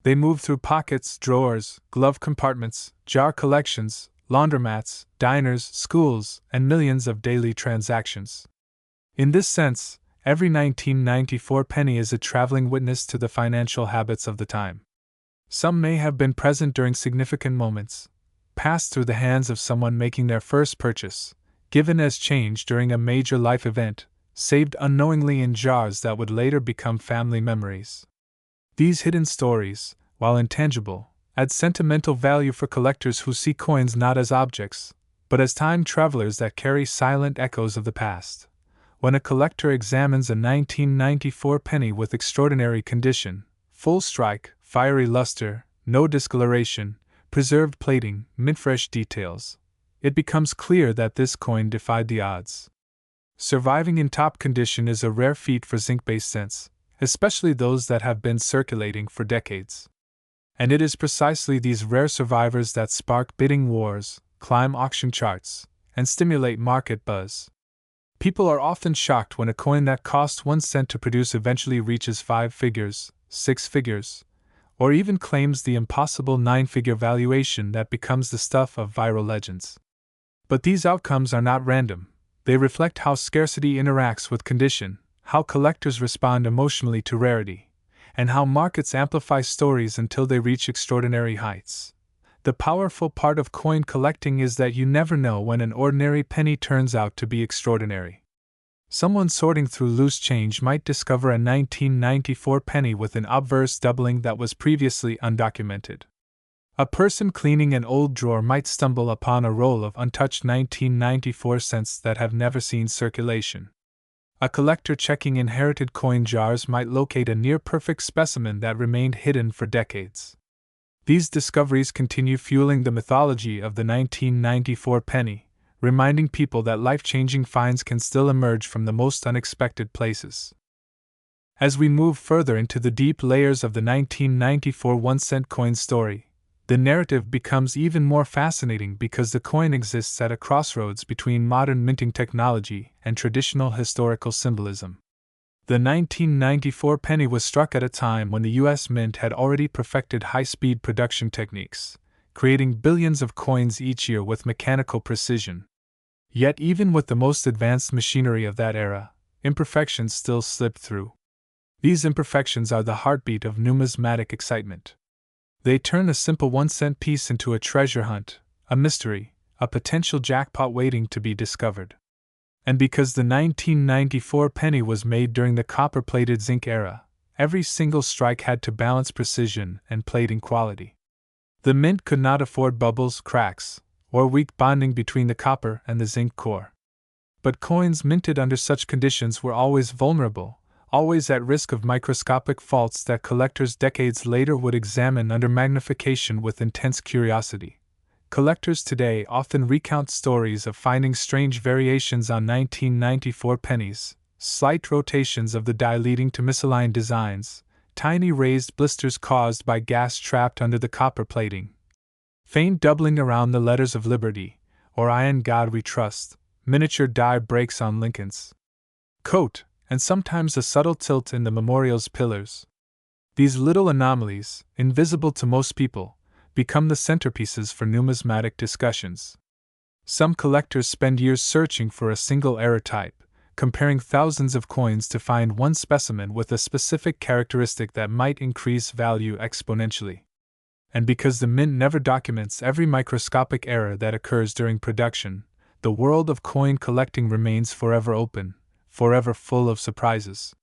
They moved through pockets, drawers, glove compartments, jar collections, laundromats, diners, schools, and millions of daily transactions. In this sense, every 1994 penny is a traveling witness to the financial habits of the time. Some may have been present during significant moments, passed through the hands of someone making their first purchase, given as change during a major life event, saved unknowingly in jars that would later become family memories. These hidden stories, while intangible, add sentimental value for collectors who see coins not as objects, but as time travelers that carry silent echoes of the past. When a collector examines a 1994 penny with extraordinary condition, full strike, fiery luster, no discoloration, preserved plating, mint-fresh details, it becomes clear that this coin defied the odds. Surviving in top condition is a rare feat for zinc-based cents, especially those that have been circulating for decades. And it is precisely these rare survivors that spark bidding wars, climb auction charts, and stimulate market buzz. People are often shocked when a coin that cost 1 cent to produce eventually reaches 5 figures, 6 figures, or even claims the impossible 9-figure valuation that becomes the stuff of viral legends. But these outcomes are not random. They reflect how scarcity interacts with condition, how collectors respond emotionally to rarity, and how markets amplify stories until they reach extraordinary heights. The powerful part of coin collecting is that you never know when an ordinary penny turns out to be extraordinary. Someone sorting through loose change might discover a 1994 penny with an obverse doubling that was previously undocumented. A person cleaning an old drawer might stumble upon a roll of untouched 1994 cents that have never seen circulation. A collector checking inherited coin jars might locate a near-perfect specimen that remained hidden for decades. These discoveries continue fueling the mythology of the 1994 penny, reminding people that life-changing finds can still emerge from the most unexpected places. As we move further into the deep layers of the 1994 1-cent coin story, the narrative becomes even more fascinating because the coin exists at a crossroads between modern minting technology and traditional historical symbolism. The 1994 penny was struck at a time when the U.S. Mint had already perfected high-speed production techniques, creating billions of coins each year with mechanical precision. Yet even with the most advanced machinery of that era, imperfections still slipped through. These imperfections are the heartbeat of numismatic excitement. They turn a simple 1-cent piece into a treasure hunt, a mystery, a potential jackpot waiting to be discovered. And because the 1994 penny was made during the copper-plated zinc era, every single strike had to balance precision and plating quality. The mint could not afford bubbles, cracks, or weak bonding between the copper and the zinc core. But coins minted under such conditions were always vulnerable, always at risk of microscopic faults that collectors decades later would examine under magnification with intense curiosity. Collectors today often recount stories of finding strange variations on 1994 pennies, slight rotations of the die leading to misaligned designs, tiny raised blisters caused by gas trapped under the copper plating, faint doubling around the letters of Liberty, or I in God We Trust, miniature die breaks on Lincoln's coat, and sometimes a subtle tilt in the memorial's pillars. These little anomalies, invisible to most people, become the centerpieces for numismatic discussions. Some collectors spend years searching for a single error type, comparing thousands of coins to find one specimen with a specific characteristic that might increase value exponentially. And because the mint never documents every microscopic error that occurs during production, the world of coin collecting remains forever open, forever full of surprises.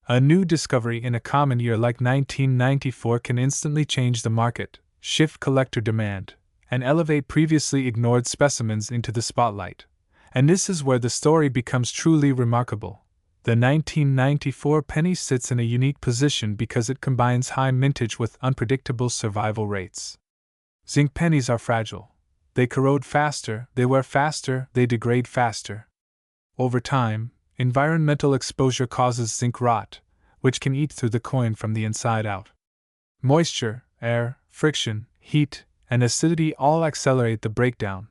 A new discovery in a common year like 1994 can instantly change the market, shift collector demand, and elevate previously ignored specimens into the spotlight. And this is where the story becomes truly remarkable. The 1994 penny sits in a unique position because it combines high mintage with unpredictable survival rates. Zinc pennies are fragile. They corrode faster, they wear faster, they degrade faster. Over time, environmental exposure causes zinc rot, which can eat through the coin from the inside out. Moisture, air, friction, heat, and acidity all accelerate the breakdown.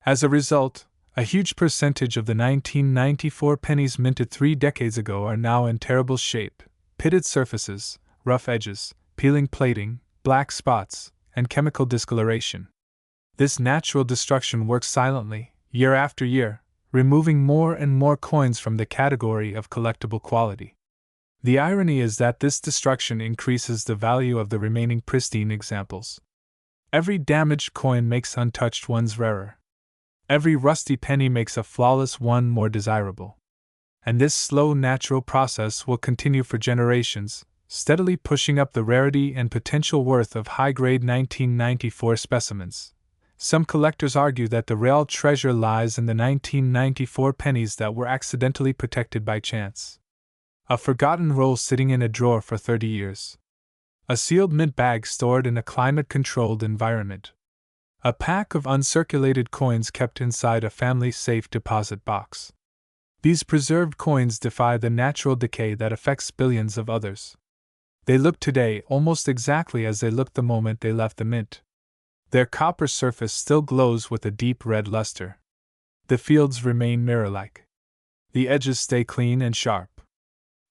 As a result, a huge percentage of the 1994 pennies minted 3 decades ago are now in terrible shape: pitted surfaces, rough edges, peeling plating, black spots, and chemical discoloration. This natural destruction works silently, year after year, removing more and more coins from the category of collectible quality. The irony is that this destruction increases the value of the remaining pristine examples. Every damaged coin makes untouched ones rarer. Every rusty penny makes a flawless one more desirable. And this slow natural process will continue for generations, steadily pushing up the rarity and potential worth of high-grade 1994 specimens. Some collectors argue that the real treasure lies in the 1994 pennies that were accidentally protected by chance. A forgotten roll sitting in a drawer for 30 years. A sealed mint bag stored in a climate-controlled environment. A pack of uncirculated coins kept inside a family safe deposit box. These preserved coins defy the natural decay that affects billions of others. They look today almost exactly as they looked the moment they left the mint. Their copper surface still glows with a deep red luster. The fields remain mirror-like. The edges stay clean and sharp.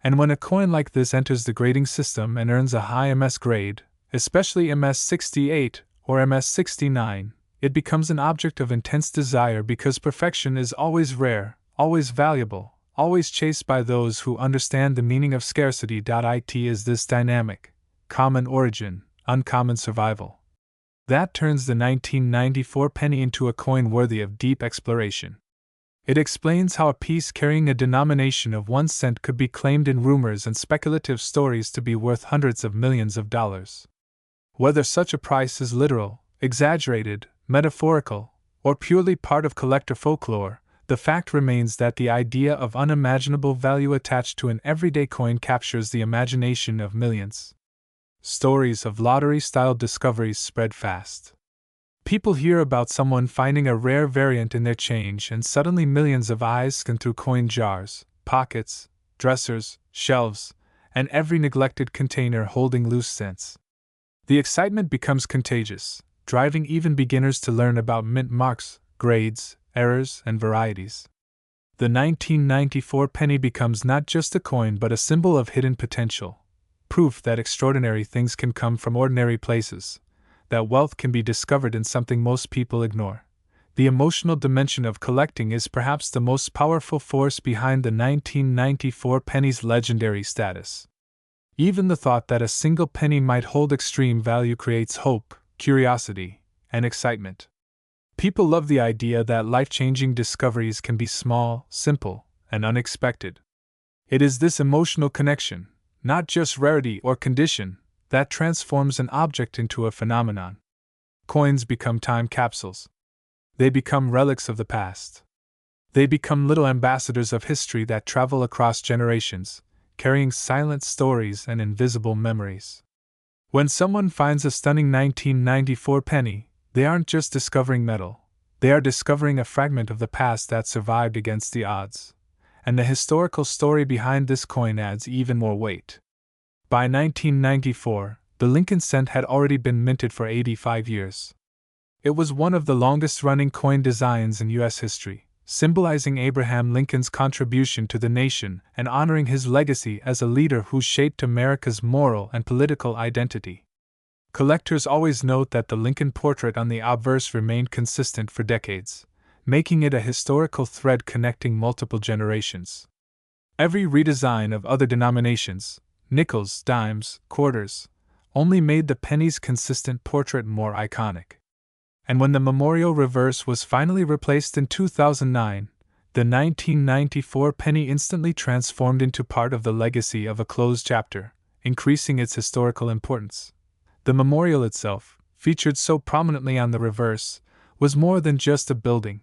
And when a coin like this enters the grading system and earns a high MS grade, especially MS 68 or MS 69, it becomes an object of intense desire because perfection is always rare, always valuable, always chased by those who understand the meaning of scarcity. It is this dynamic, common origin, uncommon survival, that turns the 1994 penny into a coin worthy of deep exploration. It explains how a piece carrying a denomination of 1 cent could be claimed in rumors and speculative stories to be worth hundreds of millions of dollars. Whether such a price is literal, exaggerated, metaphorical, or purely part of collector folklore, the fact remains that the idea of unimaginable value attached to an everyday coin captures the imagination of millions. Stories of lottery-style discoveries spread fast. People hear about someone finding a rare variant in their change, and suddenly millions of eyes scan through coin jars, pockets, dressers, shelves, and every neglected container holding loose cents. The excitement becomes contagious, driving even beginners to learn about mint marks, grades, errors, and varieties. The 1994 penny becomes not just a coin but a symbol of hidden potential, proof that extraordinary things can come from ordinary places, that wealth can be discovered in something most people ignore. The emotional dimension of collecting is perhaps the most powerful force behind the 1994 penny's legendary status. Even the thought that a single penny might hold extreme value creates hope, curiosity, and excitement. People love the idea that life-changing discoveries can be small, simple, and unexpected. It is this emotional connection, not just rarity or condition, that transforms an object into a phenomenon. Coins become time capsules. They become relics of the past. They become little ambassadors of history that travel across generations, carrying silent stories and invisible memories. When someone finds a stunning 1994 penny, they aren't just discovering metal. They are discovering a fragment of the past that survived against the odds. And the historical story behind this coin adds even more weight. By 1994, the Lincoln cent had already been minted for 85 years. It was one of the longest-running coin designs in U.S. history, symbolizing Abraham Lincoln's contribution to the nation and honoring his legacy as a leader who shaped America's moral and political identity. Collectors always note that the Lincoln portrait on the obverse remained consistent for decades, making it a historical thread connecting multiple generations. Every redesign of other denominations, nickels, dimes, quarters, only made the penny's consistent portrait more iconic. And when the memorial reverse was finally replaced in 2009, the 1994 penny instantly transformed into part of the legacy of a closed chapter, increasing its historical importance. The memorial itself, featured so prominently on the reverse, was more than just a building.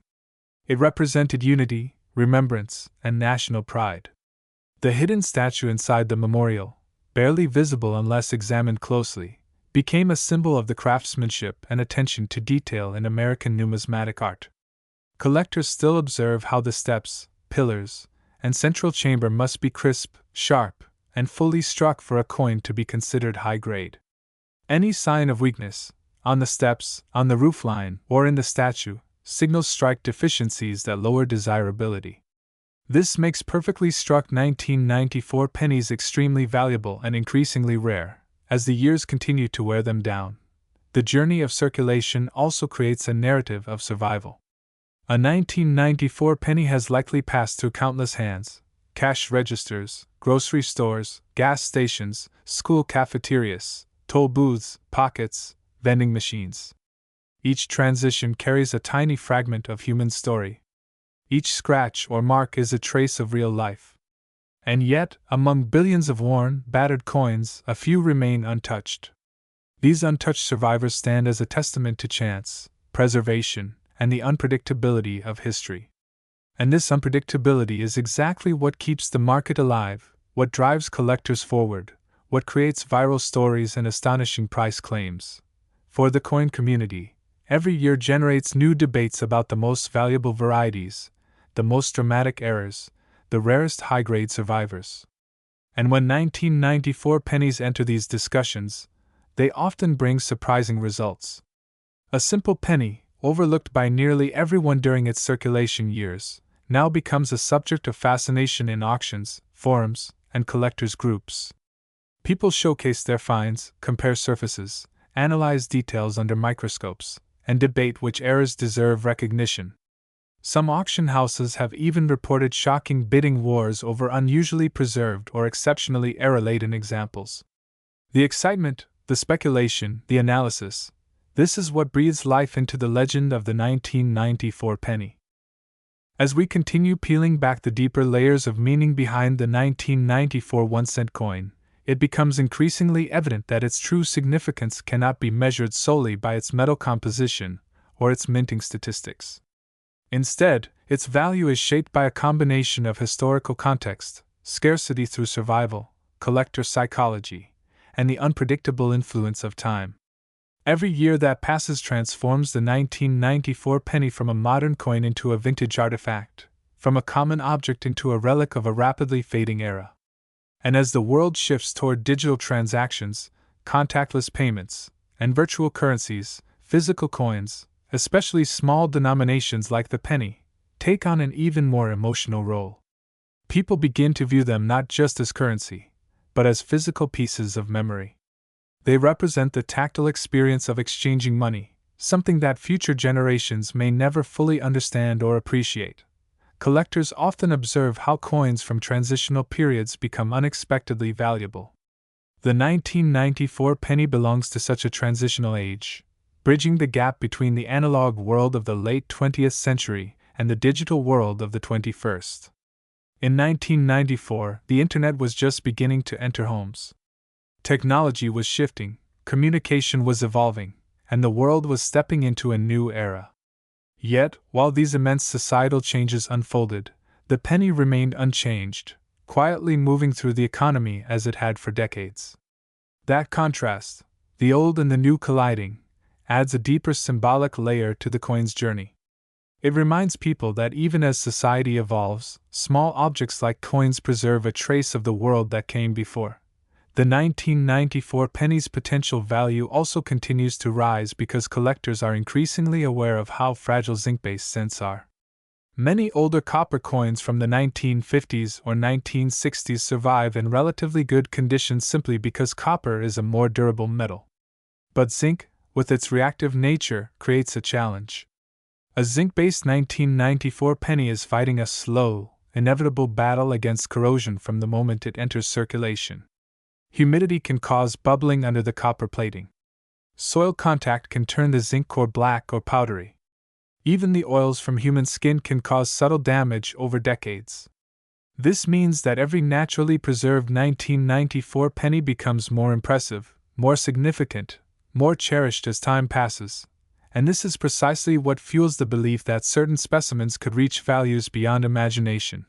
It represented unity, remembrance, and national pride. The hidden statue inside the memorial, barely visible unless examined closely, became a symbol of the craftsmanship and attention to detail in American numismatic art. Collectors still observe how the steps, pillars, and central chamber must be crisp, sharp, and fully struck for a coin to be considered high grade. Any sign of weakness, on the steps, on the roofline, or in the statue, signals strike deficiencies that lower desirability. This makes perfectly struck 1994 pennies extremely valuable and increasingly rare, as the years continue to wear them down. The journey of circulation also creates a narrative of survival. A 1994 penny has likely passed through countless hands: cash registers, grocery stores, gas stations, school cafeterias, toll booths, pockets, vending machines. Each transition carries a tiny fragment of human story. Each scratch or mark is a trace of real life. And yet, among billions of worn, battered coins, a few remain untouched. These untouched survivors stand as a testament to chance, preservation, and the unpredictability of history. And this unpredictability is exactly what keeps the market alive, what drives collectors forward, what creates viral stories and astonishing price claims. For the coin community, every year generates new debates about the most valuable varieties, the most dramatic errors, the rarest high-grade survivors. And when 1994 pennies enter these discussions, they often bring surprising results. A simple penny, overlooked by nearly everyone during its circulation years, now becomes a subject of fascination in auctions, forums, and collectors' groups. People showcase their finds, compare surfaces, analyze details under microscopes, and debate which errors deserve recognition. Some auction houses have even reported shocking bidding wars over unusually preserved or exceptionally error-laden examples. The excitement, the speculation, the analysis — this is what breathes life into the legend of the 1994 penny. As we continue peeling back the deeper layers of meaning behind the 1994 1-cent coin, it becomes increasingly evident that its true significance cannot be measured solely by its metal composition or its minting statistics. Instead, its value is shaped by a combination of historical context, scarcity through survival, collector psychology, and the unpredictable influence of time. Every year that passes transforms the 1994 penny from a modern coin into a vintage artifact, from a common object into a relic of a rapidly fading era. And as the world shifts toward digital transactions, contactless payments, and virtual currencies, physical coins, especially small denominations like the penny, take on an even more emotional role. People begin to view them not just as currency, but as physical pieces of memory. They represent the tactile experience of exchanging money, something that future generations may never fully understand or appreciate. Collectors often observe how coins from transitional periods become unexpectedly valuable. The 1994 penny belongs to such a transitional age, bridging the gap between the analog world of the late 20th century and the digital world of the 21st. In 1994, the internet was just beginning to enter homes. Technology was shifting, communication was evolving, and the world was stepping into a new era. Yet, while these immense societal changes unfolded, the penny remained unchanged, quietly moving through the economy as it had for decades. That contrast, the old and the new colliding, adds a deeper symbolic layer to the coin's journey. It reminds people that even as society evolves, small objects like coins preserve a trace of the world that came before. The 1994 penny's potential value also continues to rise because collectors are increasingly aware of how fragile zinc-based cents are. Many older copper coins from the 1950s or 1960s survive in relatively good condition simply because copper is a more durable metal. But zinc, with its reactive nature, creates a challenge. A zinc-based 1994 penny is fighting a slow, inevitable battle against corrosion from the moment it enters circulation. Humidity can cause bubbling under the copper plating. Soil contact can turn the zinc core black or powdery. Even the oils from human skin can cause subtle damage over decades. This means that every naturally preserved 1994 penny becomes more impressive, more significant, more cherished as time passes. And this is precisely what fuels the belief that certain specimens could reach values beyond imagination.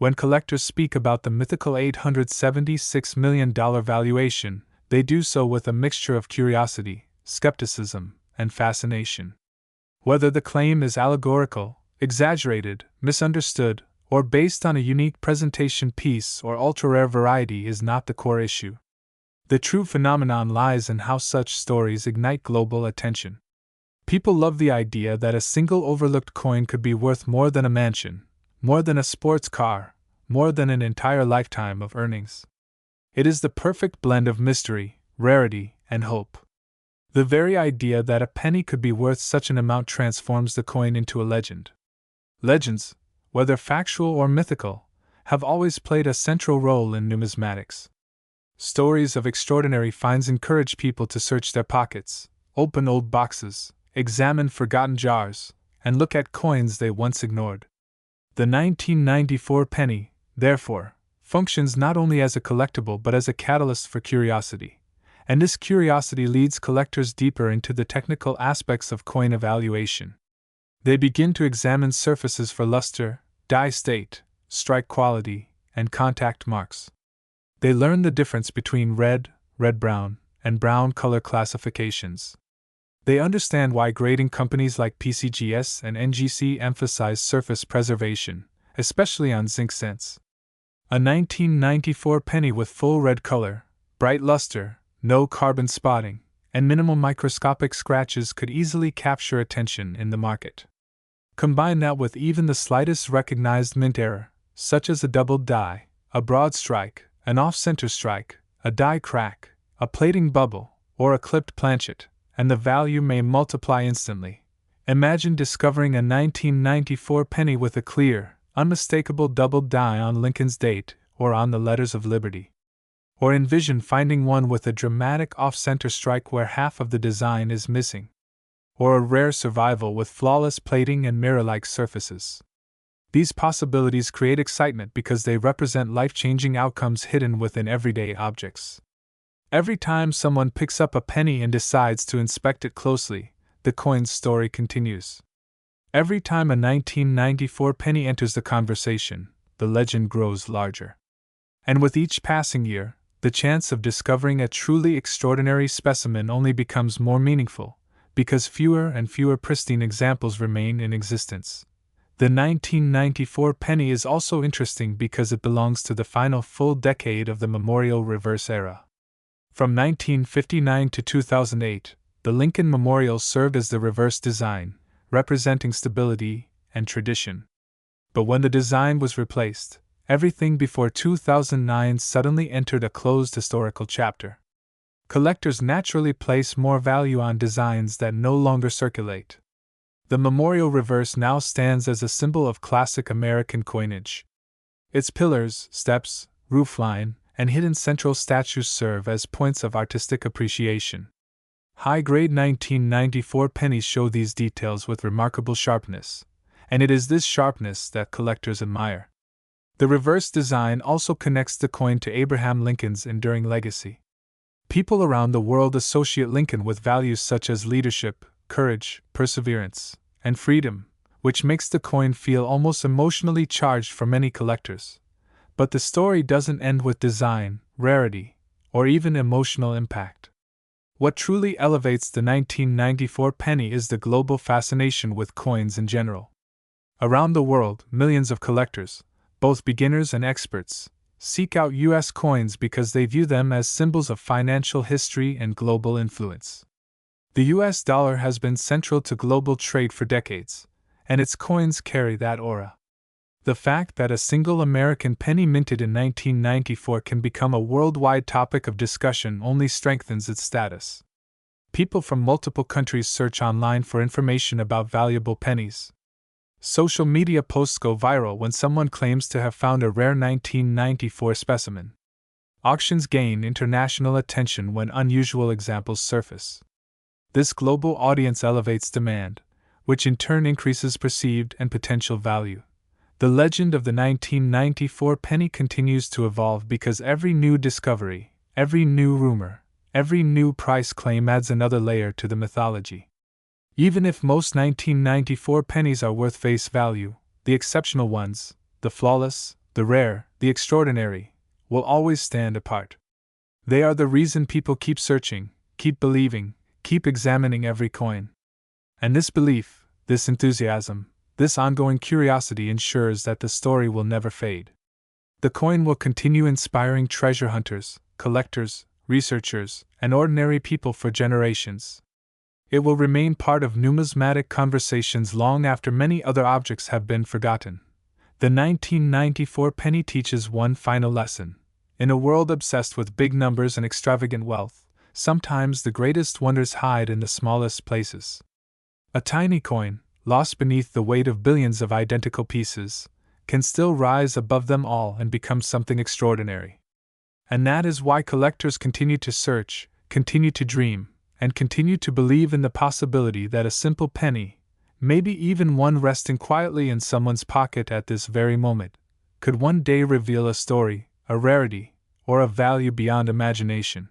When collectors speak about the mythical $876 million valuation, they do so with a mixture of curiosity, skepticism, and fascination. Whether the claim is allegorical, exaggerated, misunderstood, or based on a unique presentation piece or ultra-rare variety is not the core issue. The true phenomenon lies in how such stories ignite global attention. People love the idea that a single overlooked coin could be worth more than a mansion, more than a sports car, more than an entire lifetime of earnings. It is the perfect blend of mystery, rarity, and hope. The very idea that a penny could be worth such an amount transforms the coin into a legend. Legends, whether factual or mythical, have always played a central role in numismatics. Stories of extraordinary finds encourage people to search their pockets, open old boxes, examine forgotten jars, and look at coins they once ignored. The 1994 penny, therefore, functions not only as a collectible but as a catalyst for curiosity, and this curiosity leads collectors deeper into the technical aspects of coin evaluation. They begin to examine surfaces for luster, die state, strike quality, and contact marks. They learn the difference between red, red-brown, and brown color classifications. They understand why grading companies like PCGS and NGC emphasize surface preservation, especially on zinc cents. A 1994 penny with full red color, bright luster, no carbon spotting, and minimal microscopic scratches could easily capture attention in the market. Combine that with even the slightest recognized mint error, such as a doubled die, a broad strike, an off-center strike, a die crack, a plating bubble, or a clipped planchet, and the value may multiply instantly. Imagine discovering a 1994 penny with a clear, unmistakable doubled die on Lincoln's date or on the letters of liberty. Or envision finding one with a dramatic off-center strike where half of the design is missing. Or a rare survival with flawless plating and mirror-like surfaces. These possibilities create excitement because they represent life-changing outcomes hidden within everyday objects. Every time someone picks up a penny and decides to inspect it closely, the coin's story continues. Every time a 1994 penny enters the conversation, the legend grows larger. And with each passing year, the chance of discovering a truly extraordinary specimen only becomes more meaningful, because fewer and fewer pristine examples remain in existence. The 1994 penny is also interesting because it belongs to the final full decade of the memorial reverse era. From 1959 to 2008, the Lincoln Memorial served as the reverse design, representing stability and tradition. But when the design was replaced, everything before 2009 suddenly entered a closed historical chapter. Collectors naturally place more value on designs that no longer circulate. The memorial reverse now stands as a symbol of classic American coinage. Its pillars, steps, roofline, and hidden central statues serve as points of artistic appreciation. High-grade 1994 pennies show these details with remarkable sharpness, and it is this sharpness that collectors admire. The reverse design also connects the coin to Abraham Lincoln's enduring legacy. People around the world associate Lincoln with values such as leadership, courage, perseverance, and freedom, which makes the coin feel almost emotionally charged for many collectors. But the story doesn't end with design, rarity, or even emotional impact. What truly elevates the 1994 penny is the global fascination with coins in general. Around the world, millions of collectors, both beginners and experts, seek out U.S. coins because they view them as symbols of financial history and global influence. The U.S. dollar has been central to global trade for decades, and its coins carry that aura. The fact that a single American penny minted in 1994 can become a worldwide topic of discussion only strengthens its status. People from multiple countries search online for information about valuable pennies. Social media posts go viral when someone claims to have found a rare 1994 specimen. Auctions gain international attention when unusual examples surface. This global audience elevates demand, which in turn increases perceived and potential value. The legend of the 1994 penny continues to evolve because every new discovery, every new rumor, every new price claim adds another layer to the mythology. Even if most 1994 pennies are worth face value, the exceptional ones, the flawless, the rare, the extraordinary, will always stand apart. They are the reason people keep searching, keep believing, keep examining every coin. And this belief, this enthusiasm, this ongoing curiosity ensures that the story will never fade. The coin will continue inspiring treasure hunters, collectors, researchers, and ordinary people for generations. It will remain part of numismatic conversations long after many other objects have been forgotten. The 1994 penny teaches one final lesson. In a world obsessed with big numbers and extravagant wealth, sometimes the greatest wonders hide in the smallest places. A tiny coin, lost beneath the weight of billions of identical pieces, can still rise above them all and become something extraordinary. And that is why collectors continue to search, continue to dream, and continue to believe in the possibility that a simple penny, maybe even one resting quietly in someone's pocket at this very moment, could one day reveal a story, a rarity, or a value beyond imagination.